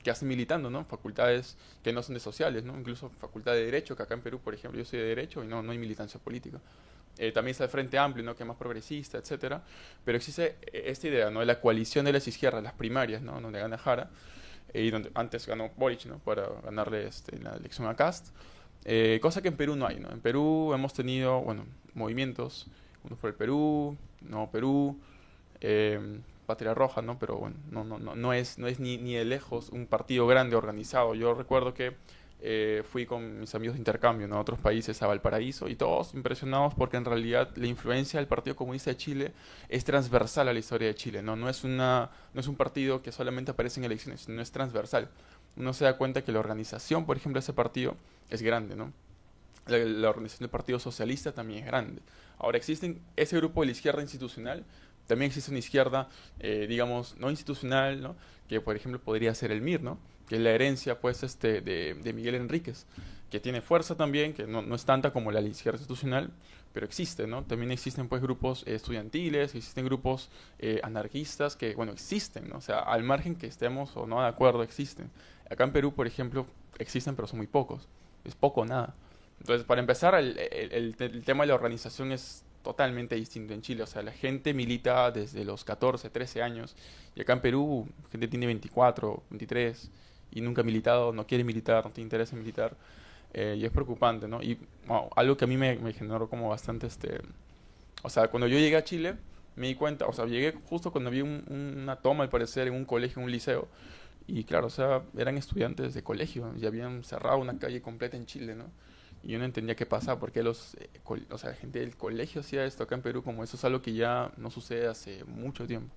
que hacen militando, ¿no? Facultades que no son de sociales, ¿no? Incluso facultad de Derecho, que acá en Perú, por ejemplo, yo soy de Derecho y no hay militancia política. También está el Frente Amplio, ¿no? Que es más progresista, etcétera. Pero existe esta idea, ¿no? De la coalición de las izquierdas, las primarias, ¿no? Donde gana Jara, y donde antes ganó Boric, ¿no? Para ganarle la elección a Kast. Cosa que en Perú no hay, ¿no? En Perú hemos tenido, bueno, movimientos, Unos por el Perú, Nuevo Perú, Patria Roja, ¿no? Pero bueno, no es ni de lejos un partido grande organizado. Yo recuerdo que fui con mis amigos de intercambio, ¿no? A otros países, a Valparaíso, y todos impresionados porque en realidad la influencia del Partido Comunista de Chile es transversal a la historia de Chile, ¿no? No es un partido que solamente aparece en elecciones, sino es transversal. Uno se da cuenta que la organización, por ejemplo, de ese partido es grande, ¿no? La organización del Partido Socialista también es grande. Ahora, existen ese grupo de la izquierda institucional, también existe una izquierda, digamos, no institucional, ¿no? Que, por ejemplo, podría ser el MIR, ¿no? Que es la herencia, pues, de Miguel Enríquez, que tiene fuerza también, que no es tanta como la izquierda institucional, pero existe, ¿no? También existen, pues, grupos estudiantiles, existen grupos anarquistas que, bueno, existen, ¿no? O sea, al margen que estemos o no de acuerdo, existen. Acá en Perú, por ejemplo, existen, pero son muy pocos. Es poco o nada. Entonces, para empezar, el tema de la organización es totalmente distinto en Chile. O sea, la gente milita desde los 14, 13 años. Y acá en Perú, gente tiene 24, 23 y nunca ha militado, no quiere militar, no tiene interés en militar. Y es preocupante, ¿no? Y wow, algo que a mí me generó como bastante... O sea, cuando yo llegué a Chile, me di cuenta... O sea, llegué justo cuando vi una toma, al parecer, en un colegio, en un liceo. Y claro, o sea, eran estudiantes de colegio. Y habían cerrado una calle completa en Chile, ¿no? Y yo no entendía qué pasaba, porque o sea, la gente del colegio hacía esto acá en Perú, como eso es algo que ya no sucede hace mucho tiempo.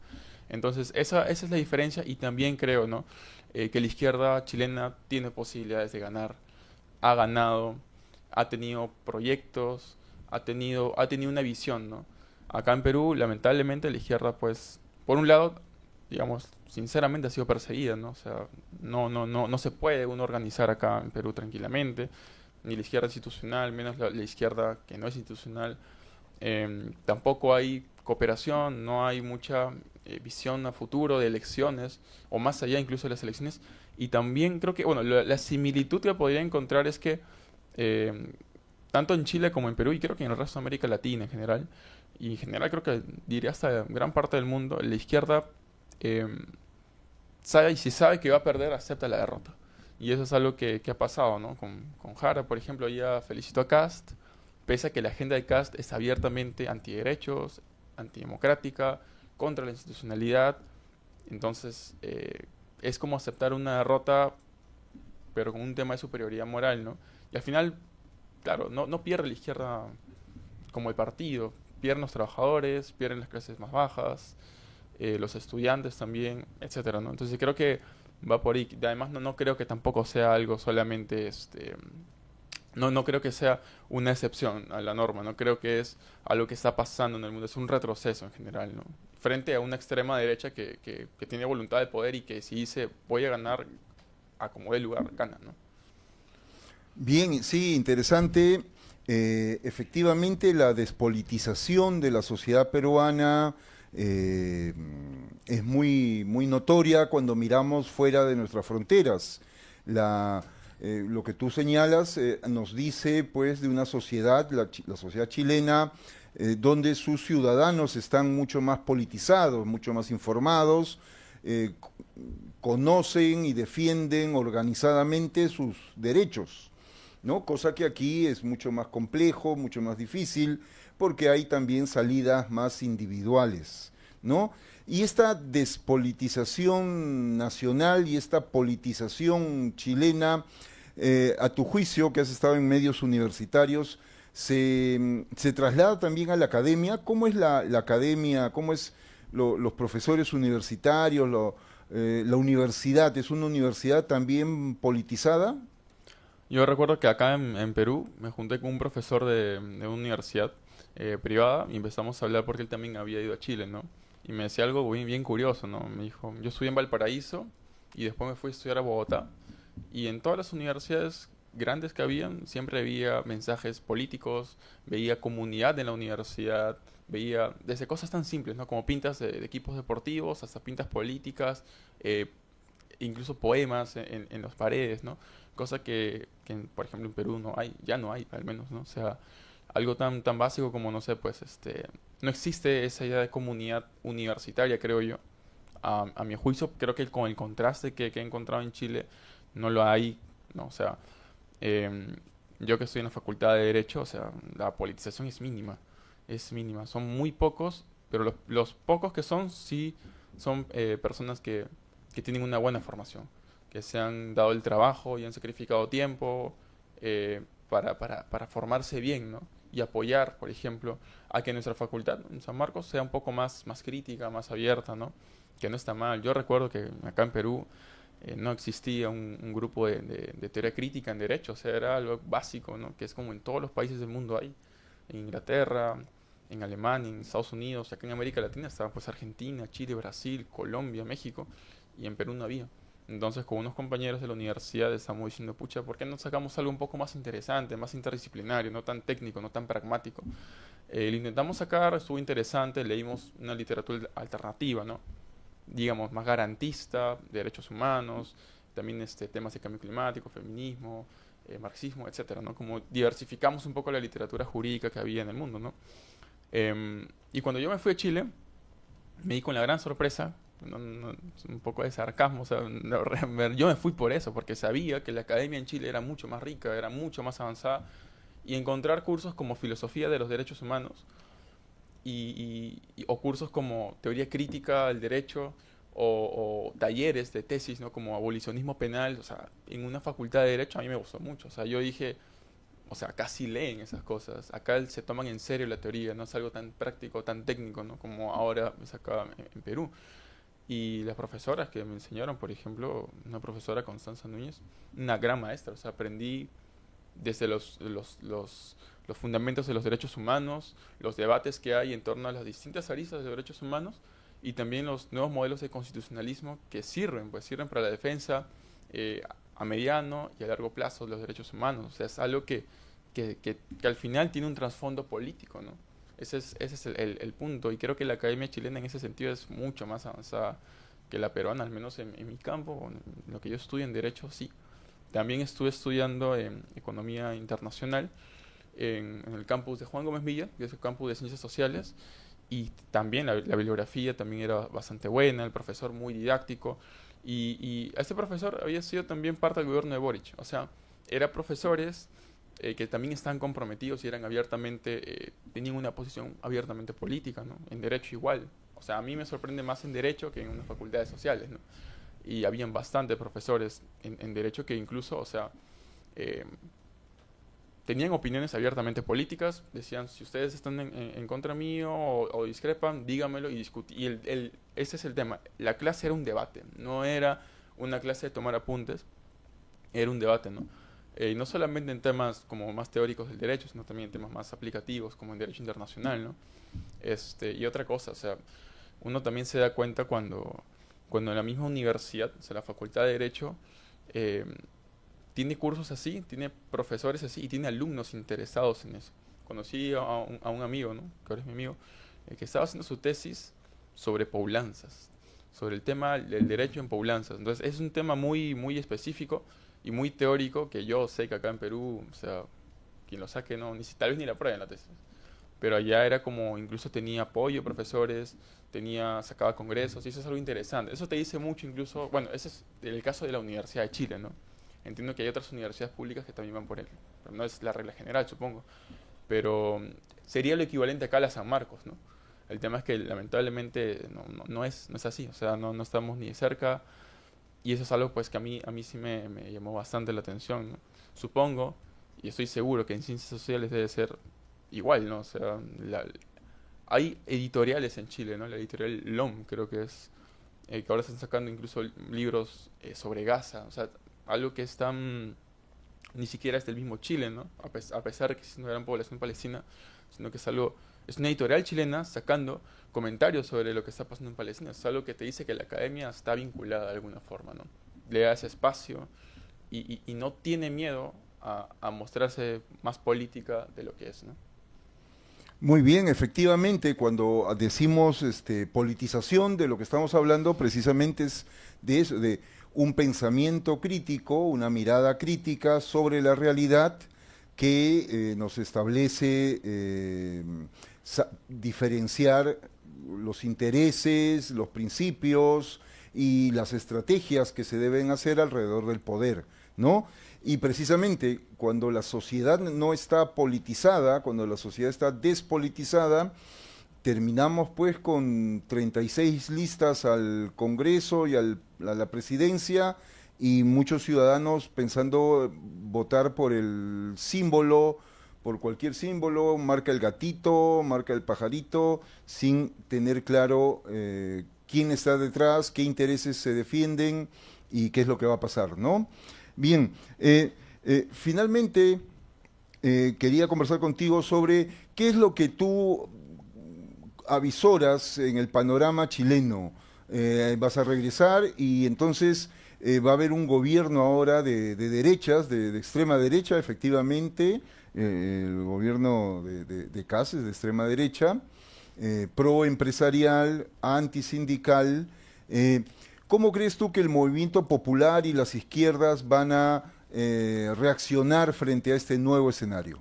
Entonces, esa es la diferencia, y también creo, ¿no? Que la izquierda chilena tiene posibilidades de ganar, ha ganado, ha tenido proyectos, ha tenido una visión, ¿no? Acá en Perú, lamentablemente, la izquierda, pues, por un lado, digamos, sinceramente ha sido perseguida, ¿no? O sea, no se puede uno organizar acá en Perú tranquilamente, ni la izquierda institucional, menos la izquierda que no es institucional. Tampoco hay cooperación, no hay mucha visión a futuro de elecciones, o más allá incluso de las elecciones. Y también creo que, bueno, la similitud que podría encontrar es que tanto en Chile como en Perú, y creo que en el resto de América Latina en general, y en general creo que diría hasta gran parte del mundo, la izquierda si sabe que va a perder, acepta la derrota. Y eso es algo que ha pasado, ¿no? Con Jara, por ejemplo, ella felicitó a Kast, pese a que la agenda de Kast es abiertamente antiderechos, antidemocrática, contra la institucionalidad. Entonces, es como aceptar una derrota, pero con un tema de superioridad moral, ¿no? Y al final, claro, no pierde la izquierda como el partido, pierden los trabajadores, pierden las clases más bajas, los estudiantes también, etcétera, ¿no? Entonces creo que va por ahí. Además, no creo que tampoco sea algo solamente no creo que sea una excepción a la norma, no creo que es algo que está pasando en el mundo, es un retroceso en general, ¿no? Frente a una extrema derecha que tiene voluntad de poder y que si dice voy a ganar a como dé lugar gana, ¿no? Bien, sí, interesante. Efectivamente, la despolitización de la sociedad peruana es muy notoria cuando miramos fuera de nuestras fronteras. Lo que tú señalas nos dice pues de una sociedad, la sociedad chilena, donde sus ciudadanos están mucho más politizados, mucho más informados, conocen y defienden organizadamente sus derechos, ¿no? Cosa que aquí es mucho más complejo, mucho más difícil, porque hay también salidas más individuales, ¿no? Y esta despolitización nacional y esta politización chilena, a tu juicio, que has estado en medios universitarios, se traslada también a la academia. ¿Cómo es la academia? ¿Cómo es los profesores universitarios? ¿La universidad es una universidad también politizada? Yo recuerdo que acá en Perú me junté con un profesor de una universidad privada y empezamos a hablar porque él también había ido a Chile, ¿no? Y me decía algo bien curioso, ¿no? Me dijo, yo estudié en Valparaíso y después me fui a estudiar a Bogotá, y en todas las universidades grandes que habían siempre había mensajes políticos, veía comunidad en la universidad, veía desde cosas tan simples, ¿no? Como pintas de equipos deportivos hasta pintas políticas, incluso poemas en las paredes, ¿no? Cosa que, por ejemplo, en Perú no hay, ya no hay, al menos, ¿no? O sea, algo tan básico como, no sé, pues, no existe esa idea de comunidad universitaria, creo yo. A mi juicio, creo que con el contraste que he encontrado en Chile, no lo hay, ¿no? O sea, yo que estoy en la Facultad de Derecho, o sea, la politización es mínima, son muy pocos, pero los pocos que son, sí, son personas que tienen una buena formación, que se han dado el trabajo y han sacrificado tiempo para formarse bien, ¿no? Y apoyar, por ejemplo, a que nuestra facultad en San Marcos sea un poco más crítica, más abierta, ¿no? Que no está mal. Yo recuerdo que acá en Perú no existía un grupo de teoría crítica en derecho, o sea, era algo básico, ¿no? Que es como en todos los países del mundo hay. En Inglaterra, en Alemania, en Estados Unidos, acá en América Latina estaban pues Argentina, Chile, Brasil, Colombia, México, y en Perú no había. Entonces, con unos compañeros de la universidad estamos diciendo, pucha, ¿por qué no sacamos algo un poco más interesante, más interdisciplinario, no tan técnico, no tan pragmático? Lo intentamos sacar, estuvo interesante, leímos una literatura alternativa, ¿no? Digamos, más garantista, de derechos humanos, también temas de cambio climático, feminismo, marxismo, etcétera, ¿no? Como diversificamos un poco la literatura jurídica que había en el mundo, ¿no? Y cuando yo me fui a Chile, me di con la gran sorpresa, un poco de sarcasmo, o sea, yo me fui por eso, porque sabía que la academia en Chile era mucho más rica, era mucho más avanzada, y encontrar cursos como filosofía de los derechos humanos, o cursos como teoría crítica del derecho, o talleres de tesis, ¿no? Como abolicionismo penal, o sea, en una facultad de derecho a mí me gustó mucho, o sea, yo dije, o sea, acá sí leen esas cosas, acá se toman en serio la teoría, no es algo tan práctico, tan técnico, ¿no? Como ahora es acá en Perú. Y las profesoras que me enseñaron, por ejemplo, una profesora, Constanza Núñez, una gran maestra, o sea, aprendí desde los fundamentos de los derechos humanos, los debates que hay en torno a las distintas aristas de derechos humanos, y también los nuevos modelos de constitucionalismo que sirven para la defensa a mediano y a largo plazo de los derechos humanos. O sea, es algo que al final tiene un trasfondo político, ¿no? Ese es el punto, y creo que la academia chilena en ese sentido es mucho más avanzada que la peruana, al menos en mi campo, en lo que yo estudio en Derecho, sí. También estuve estudiando en Economía Internacional en el campus de Juan Gómez Villa, que es el campus de Ciencias Sociales, y también la bibliografía también era bastante buena, el profesor muy didáctico, y a este profesor había sido también parte del gobierno de Boric, o sea, eran profesores que también estaban comprometidos y eran abiertamente, tenían una posición abiertamente política, ¿no? En Derecho igual, o sea, a mí me sorprende más en Derecho que en unas facultades sociales, ¿no? Y habían bastantes profesores en Derecho que incluso, o sea, tenían opiniones abiertamente políticas, decían, si ustedes están en contra mío o discrepan, dígamelo y discutir. Y ese es el tema, la clase era un debate, no era una clase de tomar apuntes, era un debate, ¿no? Y no solamente en temas como más teóricos del derecho, sino también en temas más aplicativos, como en derecho internacional, ¿no? Y otra cosa, o sea, uno también se da cuenta cuando en la misma universidad, o sea, la Facultad de Derecho, eh, tiene cursos así, tiene profesores así y tiene alumnos interesados en eso. Conocí a un amigo, ¿no? Que ahora es mi amigo, que estaba haciendo su tesis sobre poblanzas, sobre el tema del derecho en poblanzas. Entonces es un tema muy, muy específico y muy teórico que yo sé que acá en Perú, o sea, quien lo saque, no, tal vez ni la prueben la tesis. Pero allá era como, incluso tenía apoyo de profesores, sacaba congresos, y eso es algo interesante. Eso te dice mucho incluso, bueno, ese es el caso de la Universidad de Chile, ¿no? Entiendo que hay otras universidades públicas que también van por él, pero no es la regla general, supongo. Pero sería lo equivalente acá a la San Marcos, ¿no? El tema es que lamentablemente no es así, o sea, no estamos ni de cerca, y eso es algo pues que a mí sí me llamó bastante la atención, ¿no? Supongo, y estoy seguro que en ciencias sociales debe ser igual, ¿no? O sea, hay editoriales en Chile, ¿no? La editorial LOM creo que es, que ahora están sacando incluso libros sobre Gaza, o sea, algo que es tan, ni siquiera es del mismo Chile, ¿no? A pesar de que es una gran población palestina, sino que es una editorial chilena sacando comentarios sobre lo que está pasando en Palestina. Es algo que te dice que la academia está vinculada de alguna forma, ¿no? Le da ese espacio y no tiene miedo a mostrarse más política de lo que es, ¿no? Muy bien, efectivamente, cuando decimos politización de lo que estamos hablando, precisamente es de eso, de un pensamiento crítico, una mirada crítica sobre la realidad que nos establece diferenciar los intereses, los principios y las estrategias que se deben hacer alrededor del poder, ¿no? Y precisamente cuando la sociedad no está politizada, cuando la sociedad está despolitizada, terminamos pues con 36 listas al Congreso y a la presidencia y muchos ciudadanos pensando votar por el símbolo, por cualquier símbolo, marca el gatito, marca el pajarito, sin tener claro quién está detrás, qué intereses se defienden y qué es lo que va a pasar, ¿no? Bien, finalmente quería conversar contigo sobre qué es lo que tú avisoras en el panorama chileno. Vas a regresar y entonces va a haber un gobierno ahora de derechas, de extrema derecha, efectivamente, el gobierno de Cases, de extrema derecha, pro empresarial, antisindical. ¿Cómo crees tú que el movimiento popular y las izquierdas van a reaccionar frente a este nuevo escenario?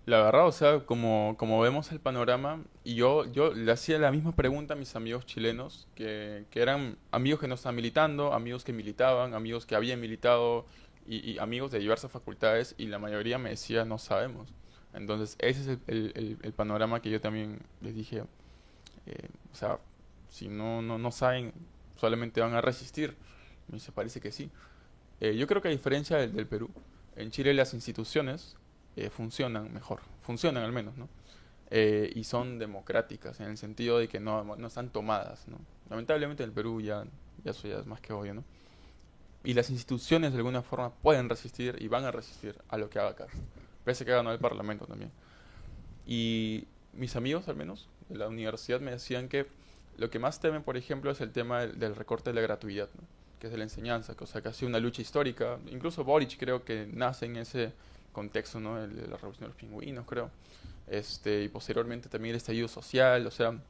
La verdad, o sea, como vemos el panorama, y yo le hacía la misma pregunta a mis amigos chilenos, que eran amigos que no estaban militando, amigos que militaban, amigos que habían militado, y amigos de diversas facultades, y la mayoría me decía, no sabemos. Entonces, ese es el panorama que yo también les dije, o sea, si no saben, solamente van a resistir. Me dice, parece que sí. Yo creo que a diferencia del Perú, en Chile las instituciones funcionan mejor, funcionan al menos, ¿no? Y son democráticas en el sentido de que no están tomadas, ¿no? Lamentablemente en el Perú eso ya es más que obvio, ¿no? Y las instituciones de alguna forma pueden resistir y van a resistir a lo que haga acá, pese que ganó el Parlamento también. Y mis amigos, al menos, de la universidad me decían que lo que más temen, por ejemplo, es el tema del recorte de la gratuidad, ¿no? Que es de la enseñanza, que, o sea, que ha sido una lucha histórica. Incluso Boric creo que nace en ese contexto, ¿no? El de la revolución de los pingüinos, creo. Y posteriormente también el estallido social, o sea,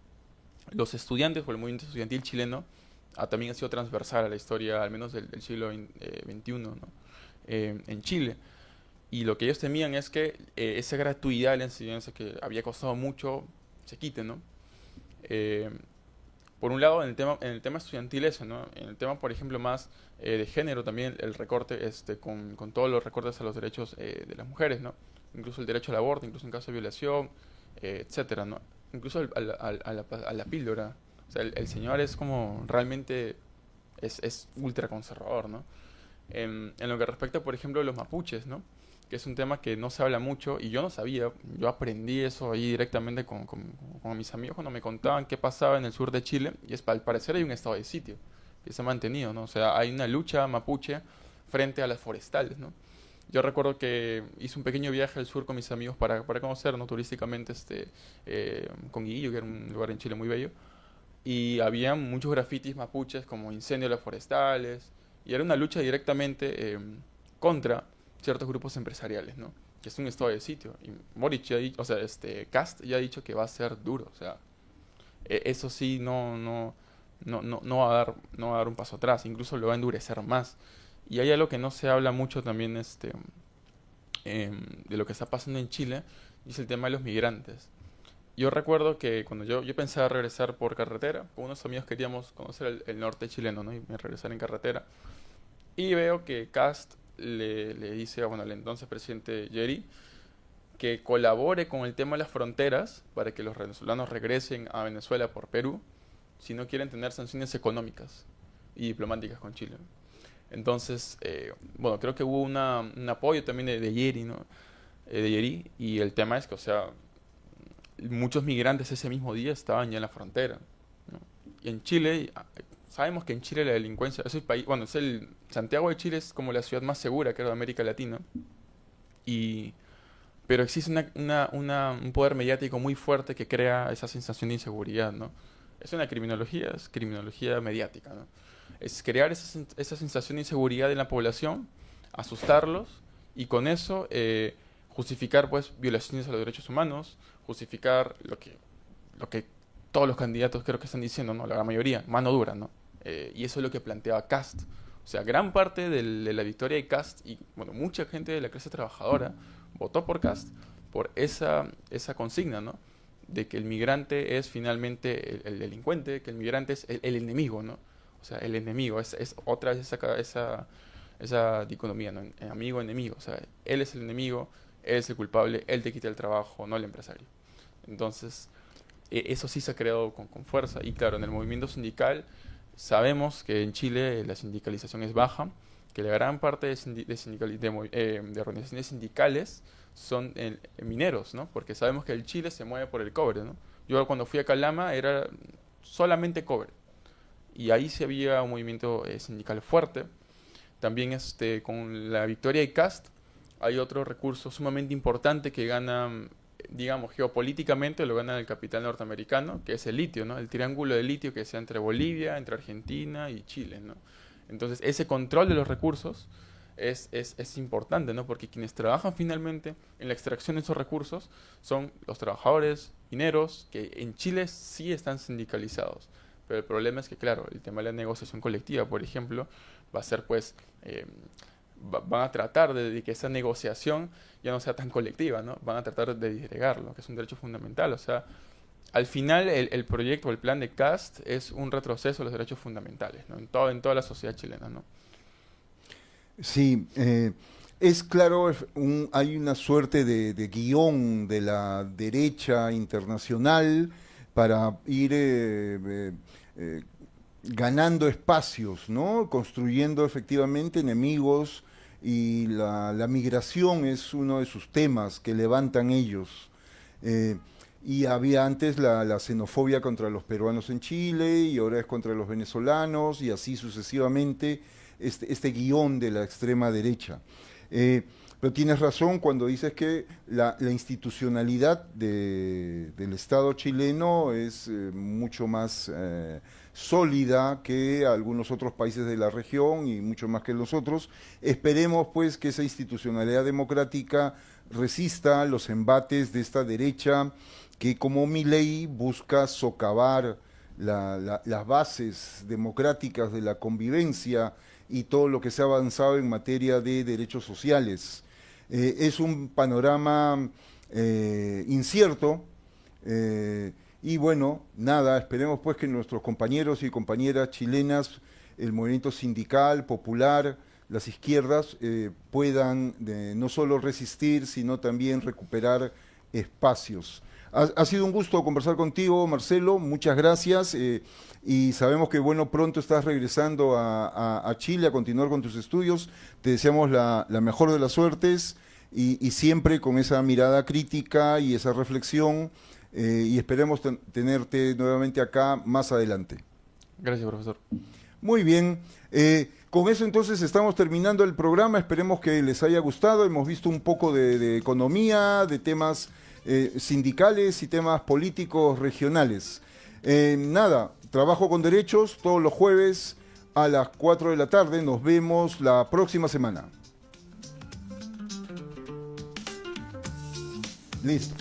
los estudiantes o el movimiento estudiantil chileno también ha sido transversal a la historia, al menos del siglo XXI, ¿no? En Chile. Y lo que ellos temían es que esa gratuidad de la enseñanza que había costado mucho se quite, ¿no? Por un lado, en el tema estudiantil eso, ¿no? En el tema, por ejemplo, más de género también, el recorte con todos los recortes a los derechos de las mujeres, ¿no? Incluso el derecho al aborto, incluso en caso de violación, etcétera, ¿no? Incluso a la píldora. O sea, el señor es como realmente es ultra conservador, ¿no? En lo que respecta, por ejemplo, a los mapuches, ¿no? Que es un tema que no se habla mucho y yo no sabía, yo aprendí eso ahí directamente con mis amigos cuando me contaban qué pasaba en el sur de Chile, y al parecer hay un estado de sitio que se ha mantenido, ¿no? O sea, hay una lucha mapuche frente a las forestales, ¿no? Yo recuerdo que hice un pequeño viaje al sur con mis amigos para conocer, ¿no? Turísticamente Conguillo, que era un lugar en Chile muy bello, y había muchos grafitis mapuches como incendio de las forestales, Y era una lucha directamente contra ciertos grupos empresariales, ¿no? Que es un estado de sitio. Y Boric ya Kast ya ha dicho que va a ser duro. O sea, eso sí no va a dar un paso atrás. Incluso lo va a endurecer más. Y hay algo que no se habla mucho también de lo que está pasando en Chile, y es el tema de los migrantes. Yo recuerdo que cuando yo pensaba regresar por carretera, con unos amigos queríamos conocer el norte chileno, ¿no? Y regresar en carretera. Y veo que Kast le dice al entonces presidente Yeri que colabore con el tema de las fronteras para que los venezolanos regresen a Venezuela por Perú si no quieren tener sanciones económicas y diplomáticas con Chile. Entonces, creo que hubo un apoyo también de Yeri, ¿no? De Yeri, y el tema es que, muchos migrantes ese mismo día estaban ya en la frontera, ¿no? Y en Chile, sabemos que en Chile la delincuencia, Santiago de Chile es como la ciudad más segura, creo, de América Latina, pero existe un poder mediático muy fuerte que crea esa sensación de inseguridad, ¿no? Es criminología mediática, ¿no? Es crear esa sensación de inseguridad en la población, asustarlos, y con eso justificar pues violaciones a los derechos humanos, justificar lo que todos los candidatos creo que están diciendo, ¿no? La gran mayoría, mano dura, ¿no? Y eso es lo que planteaba Kast. O sea, gran parte de la victoria de Kast, y mucha gente de la clase trabajadora votó por Kast por esa consigna, ¿no? De que el migrante es finalmente el delincuente, que el migrante es el enemigo, ¿no? O sea, el enemigo, es otra vez esa dicotomía, ¿no? Amigo-enemigo. O sea, él es el enemigo, él es el culpable, él te quita el trabajo, no el empresario. Entonces, eso sí se ha creado con fuerza. Y claro, en el movimiento sindical sabemos que en Chile la sindicalización es baja, que la gran parte de organizaciones sindicales son mineros, ¿no? Porque sabemos que el Chile se mueve por el cobre, ¿no? Yo cuando fui a Calama era solamente cobre. Y ahí sí había un movimiento sindical fuerte. También con la victoria de Kast hay otro recurso sumamente importante que gana, digamos, geopolíticamente, lo gana el capital norteamericano, que es el litio, ¿no? El triángulo de litio que sea entre Bolivia, entre Argentina y Chile, ¿no? Entonces, ese control de los recursos es importante, ¿no? Porque quienes trabajan finalmente en la extracción de esos recursos son los trabajadores mineros, que en Chile sí están sindicalizados. Pero el problema es que, claro, el tema de la negociación colectiva, por ejemplo, va a ser, pues, van a tratar de que esa negociación ya no sea tan colectiva, ¿no? Van a tratar de disgregarlo, que es un derecho fundamental. O sea, al final el proyecto o el plan de Kast es un retroceso a los derechos fundamentales, ¿no? En toda la sociedad chilena, ¿no? Sí, es claro, hay una suerte de guión de la derecha internacional para ir ganando espacios, ¿no? Construyendo efectivamente enemigos, y la migración es uno de sus temas que levantan ellos. Y había antes la xenofobia contra los peruanos en Chile, y ahora es contra los venezolanos, y así sucesivamente, este guión de la extrema derecha. Pero tienes razón cuando dices que la institucionalidad del Estado chileno es mucho más sólida que algunos otros países de la región, y mucho más que los otros. Esperemos pues que esa institucionalidad democrática resista los embates de esta derecha que, como Milei, busca socavar las bases democráticas de la convivencia y todo lo que se ha avanzado en materia de derechos sociales. Es un panorama incierto, y bueno, nada, esperemos pues que nuestros compañeros y compañeras chilenas, el movimiento sindical, popular, las izquierdas, puedan no solo resistir, sino también recuperar espacios. Ha sido un gusto conversar contigo, Marcelo, muchas gracias, y sabemos que pronto estás regresando a Chile a continuar con tus estudios. Te deseamos la mejor de las suertes, y siempre con esa mirada crítica y esa reflexión, y esperemos tenerte nuevamente acá más adelante. Gracias, profesor. Muy bien, con eso entonces estamos terminando el programa. Esperemos que les haya gustado. Hemos visto un poco de economía, de temas sindicales y temas políticos regionales. Nada, trabajo con derechos todos los jueves a las 4 de la tarde. Nos vemos la próxima semana. Listo.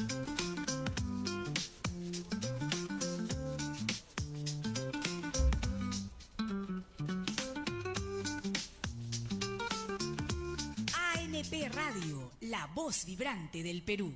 ANP Radio, la voz vibrante del Perú.